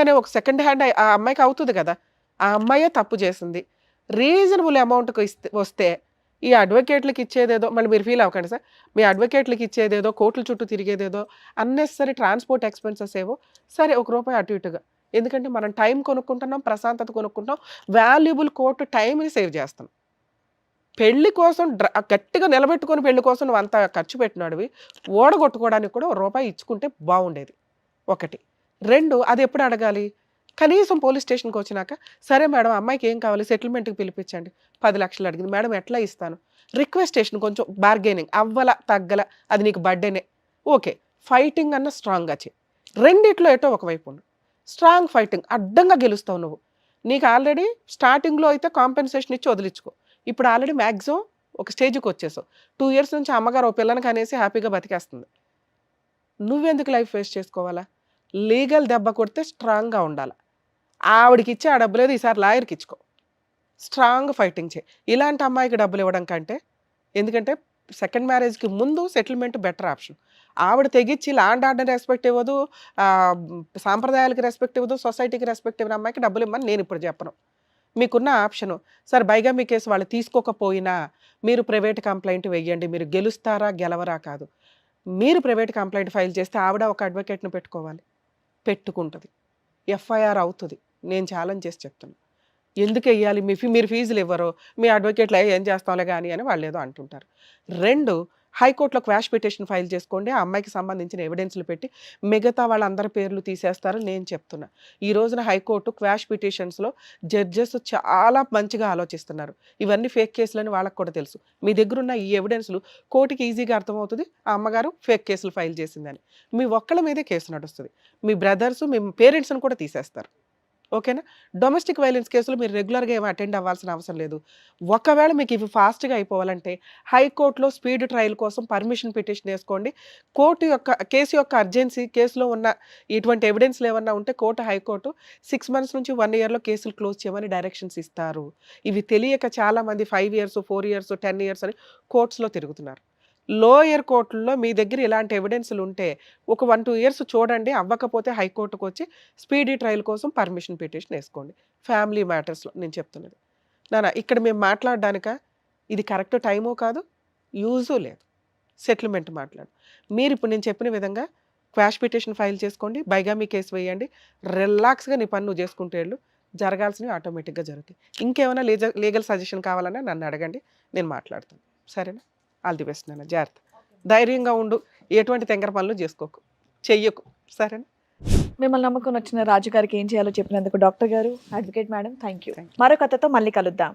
అనే ఒక సెకండ్ హ్యాండ్ ఆ అమ్మాయికి అవుతది కదా! ఆ అమ్మాయే తప్పు చేసింది. రీజనబుల్ అమౌంట్‌కి వస్తే ఈ అడ్వకేట్‌లకి ఇచ్చేదేదో మళ్ళీ మీరు ఫీల్ అవ్వకండి సార్. మీ అడ్వకేట్‌లకి ఇచ్చేదేదో, కోర్టుల చుట్టూ తిరిగేదేదో, అన్నెసెసరీ ట్రాన్స్‌పోర్ట్ ఎక్స్‌పెన్సెస్ ఏవో సరే ఒక రూపాయి అటు ఇటుగా. ఎందుకంటే మనం టైం కొనుక్కుంటున్నాం, ప్రశాంతత కొనుక్కుంటాం. వాల్యుబుల్ కోర్ట్ టైమ్‌ని సేవ్ చేస్తాం. పెళ్లి కోసం గట్టిగా నిలబెట్టుకొని పెళ్లి కోసం నువ్వు అంత ఖర్చు పెట్టినాడివి. ఓడగొట్టుకోవడానికి కూడా ఓ రూపాయి ఇచ్చుకుంటే బాగుండేది. 1. 2 అది ఎప్పుడు అడగాలి? కనీసం పోలీస్ స్టేషన్‌కి వచ్చినాక, సరే మేడం అమ్మాయికి ఏం కావాలి సెటిల్మెంట్‌కి పిలిపించండి. 10 లక్షలు అడిగింది. మేడం ఎట్లా ఇస్తాను? రిక్వెస్టేషన్ కొంచెం బార్గెనింగ్ అవ్వల, తగ్గల అది నీకు బర్త్‌డేనే. ఓకే. ఫైటింగ్ అన్న స్ట్రాంగ్‌గా చెయి. రెండిట్లో ఎటో ఒకవైపు ఉండు. స్ట్రాంగ్ ఫైటింగ్ అడ్డంగా గెలుస్తావు నువ్వు. నీకు ఆల్రెడీ స్టార్టింగ్‌లో అయితే కాంపెన్సేషన్ ఇచ్చి వదిలించుకో. ఇప్పుడు ఆల్రెడీ మాక్సిమం ఒక స్టేజ్‌కి వచ్చేసావు. 2 ఇయర్స్ నుంచి అమ్మగారు ఓ పిల్లని కనేసి హ్యాపీగా బతికేస్తుంది. నువ్వెందుకు లైఫ్ వేస్ట్ చేసుకోవాలా? లీగల్ దెబ్బ కొడితే స్ట్రాంగ్‌గా ఉండాల. ఆవిడకిచ్చి ఆ డబ్బు లేదు ఈసారి లాయర్‌కి ఇచ్చుకో. స్ట్రాంగ్ ఫైటింగ్ చేయి. ఇలాంటి అమ్మాయికి డబ్బులు ఇవ్వడం కంటే ఎందుకంటే సెకండ్ మ్యారేజ్‌కి ముందు సెటిల్మెంట్ బెటర్ ఆప్షన్. ఆవిడ తెగిచ్చి ల్యాండ్ ఆర్డర్ రెస్పెక్ట్ ఇవ్వదు, సాంప్రదాయాలకి రెస్పెక్ట్ ఇవ్వదు, సొసైటీకి రెస్పెక్ట్ ఇవ్వని అమ్మాయికి డబ్బులు ఇమ్మని నేను ఇప్పుడు చెప్పను. మీకున్న ఆప్షను సార్ బైగామీ కేసు వాళ్ళు తీసుకోకపోయినా మీరు ప్రైవేట్ కంప్లైంట్ వెయ్యండి. మీరు గెలుస్తారా, గెలవరా కాదు. మీరు ప్రైవేట్ కంప్లైంట్ ఫైల్ చేస్తే ఆవిడ ఒక అడ్వకేట్‌ని పెట్టుకోవాలి. పెట్టుకుంటది. ఎఫ్ఐఆర్ అవుతది. నేను ఛాలెంజ్ చేసి చెప్తున్నా. ఎందుకెయ్యాలి? మీరు ఫీజులు ఇవ్వరు. మీ అడ్వకేట్‌లు ఏం చేస్తాంలే గాని అని వాళ్ళేదో అంటుంటారు. 2 హైకోర్ట్‌లో క్వాష్ పిటిషన్ ఫైల్ చేసుకోండి. ఆ అమ్మాయికి సంబంధించిన ఎవిడెన్స్‌లు పెట్టి మిగతా వాళ్ళందరి పేర్లు తీసేస్తారని నేను చెప్తున్నా. ఈ రోజున హైకోర్టు క్వాష్ పిటిషన్స్‌లో జడ్జెస్ చాలా మంచిగా ఆలోచిస్తున్నారు. ఇవన్నీ ఫేక్ కేసులని వాళ్ళకి కూడా తెలుసు. మీ దగ్గరున్న ఈ ఎవిడెన్స్‌లు కోర్టుకి ఈజీగా అర్థమవుతది. ఆ అమ్మగారు ఫేక్ కేసులు ఫైల్ చేసిందని. మీ ఒక్కళ్ళ మీదే కేసు నడుస్తది. మీ బ్రదర్స్, మీ పేరెంట్స్‌ని కూడా తీసేస్తారు. ఓకేనా? డొమెస్టిక్ వైలెన్స్ కేసులు మీరు రెగ్యులర్‌గా ఏమి అటెండ్ అవ్వాల్సిన అవసరం లేదు. ఒకవేళ మీకు ఇవి ఫాస్ట్‌గా అయిపోవాలంటే హైకోర్ట్‌లో స్పీడ్ ట్రయల్ కోసం పర్మిషన్ పిటిషన్ వేసుకోండి. కోర్టు యొక్క కేసు యొక్క అర్జెన్సీ, కేసులో ఉన్న ఇటువంటి ఎవిడెన్స్‌లు ఏమన్నా ఉంటే హైకోర్టు 6 మంత్స్ నుంచి 1 ఇయర్‌లో కేసులు క్లోజ్ చేయమని డైరెక్షన్స్ ఇస్తారు. ఇవి తెలియక చాలామంది 5 ఇయర్స్, 4 ఇయర్స్, 10 ఇయర్స్ అని కోర్ట్స్‌లో తిరుగుతున్నారు. లోయర్ కోర్టుల్లో మీ దగ్గర ఇలాంటి ఎవిడెన్స్‌లు ఉంటే ఒక 1, 2 ఇయర్స్ చూడండి. అవ్వకపోతే హైకోర్టుకి వచ్చి స్పీడీ ట్రయల్ కోసం పర్మిషన్ పిటిషన్ వేసుకోండి. ఫ్యామిలీ మ్యాటర్స్‌లో నేను చెప్తున్నది. ఇక్కడ మేము మాట్లాడడానికా? ఇది కరెక్ట్ టైము కాదు, యూజు లేదు. సెటిల్మెంట్ మాట్లాడు. మీరిప్పుడు నేను చెప్పిన విధంగా క్వాష్ పిటిషన్ ఫైల్ చేసుకోండి. బైగామీ కేసు వేయండి. రిలాక్స్‌గా నీ పని నువ్వు చేసుకుంటూ వెళ్ళు. జరగాల్సినవి ఆటోమేటిక్‌గా జరుగుతాయి. ఇంకేమైనా లీగల్ సజెషన్ కావాలన్నా నన్ను అడగండి. నేను మాట్లాడతాను. సరేనా? ఆల్ ది బెస్ట్ నాన్న. జాగ్రత్త. ధైర్యంగా ఉండు. ఎటువంటి తెంగర పనులు చేసుకోకు. చెయ్యకు. సరేనా? మిమ్మల్ని నమ్ముకొని వచ్చిన రాజు గారికి ఏం చేయాలో చెప్పినందుకు డాక్టర్ గారు, అడ్వకేట్ మేడం థ్యాంక్ యూ. మరో కథతో మళ్ళీ కలుద్దాం.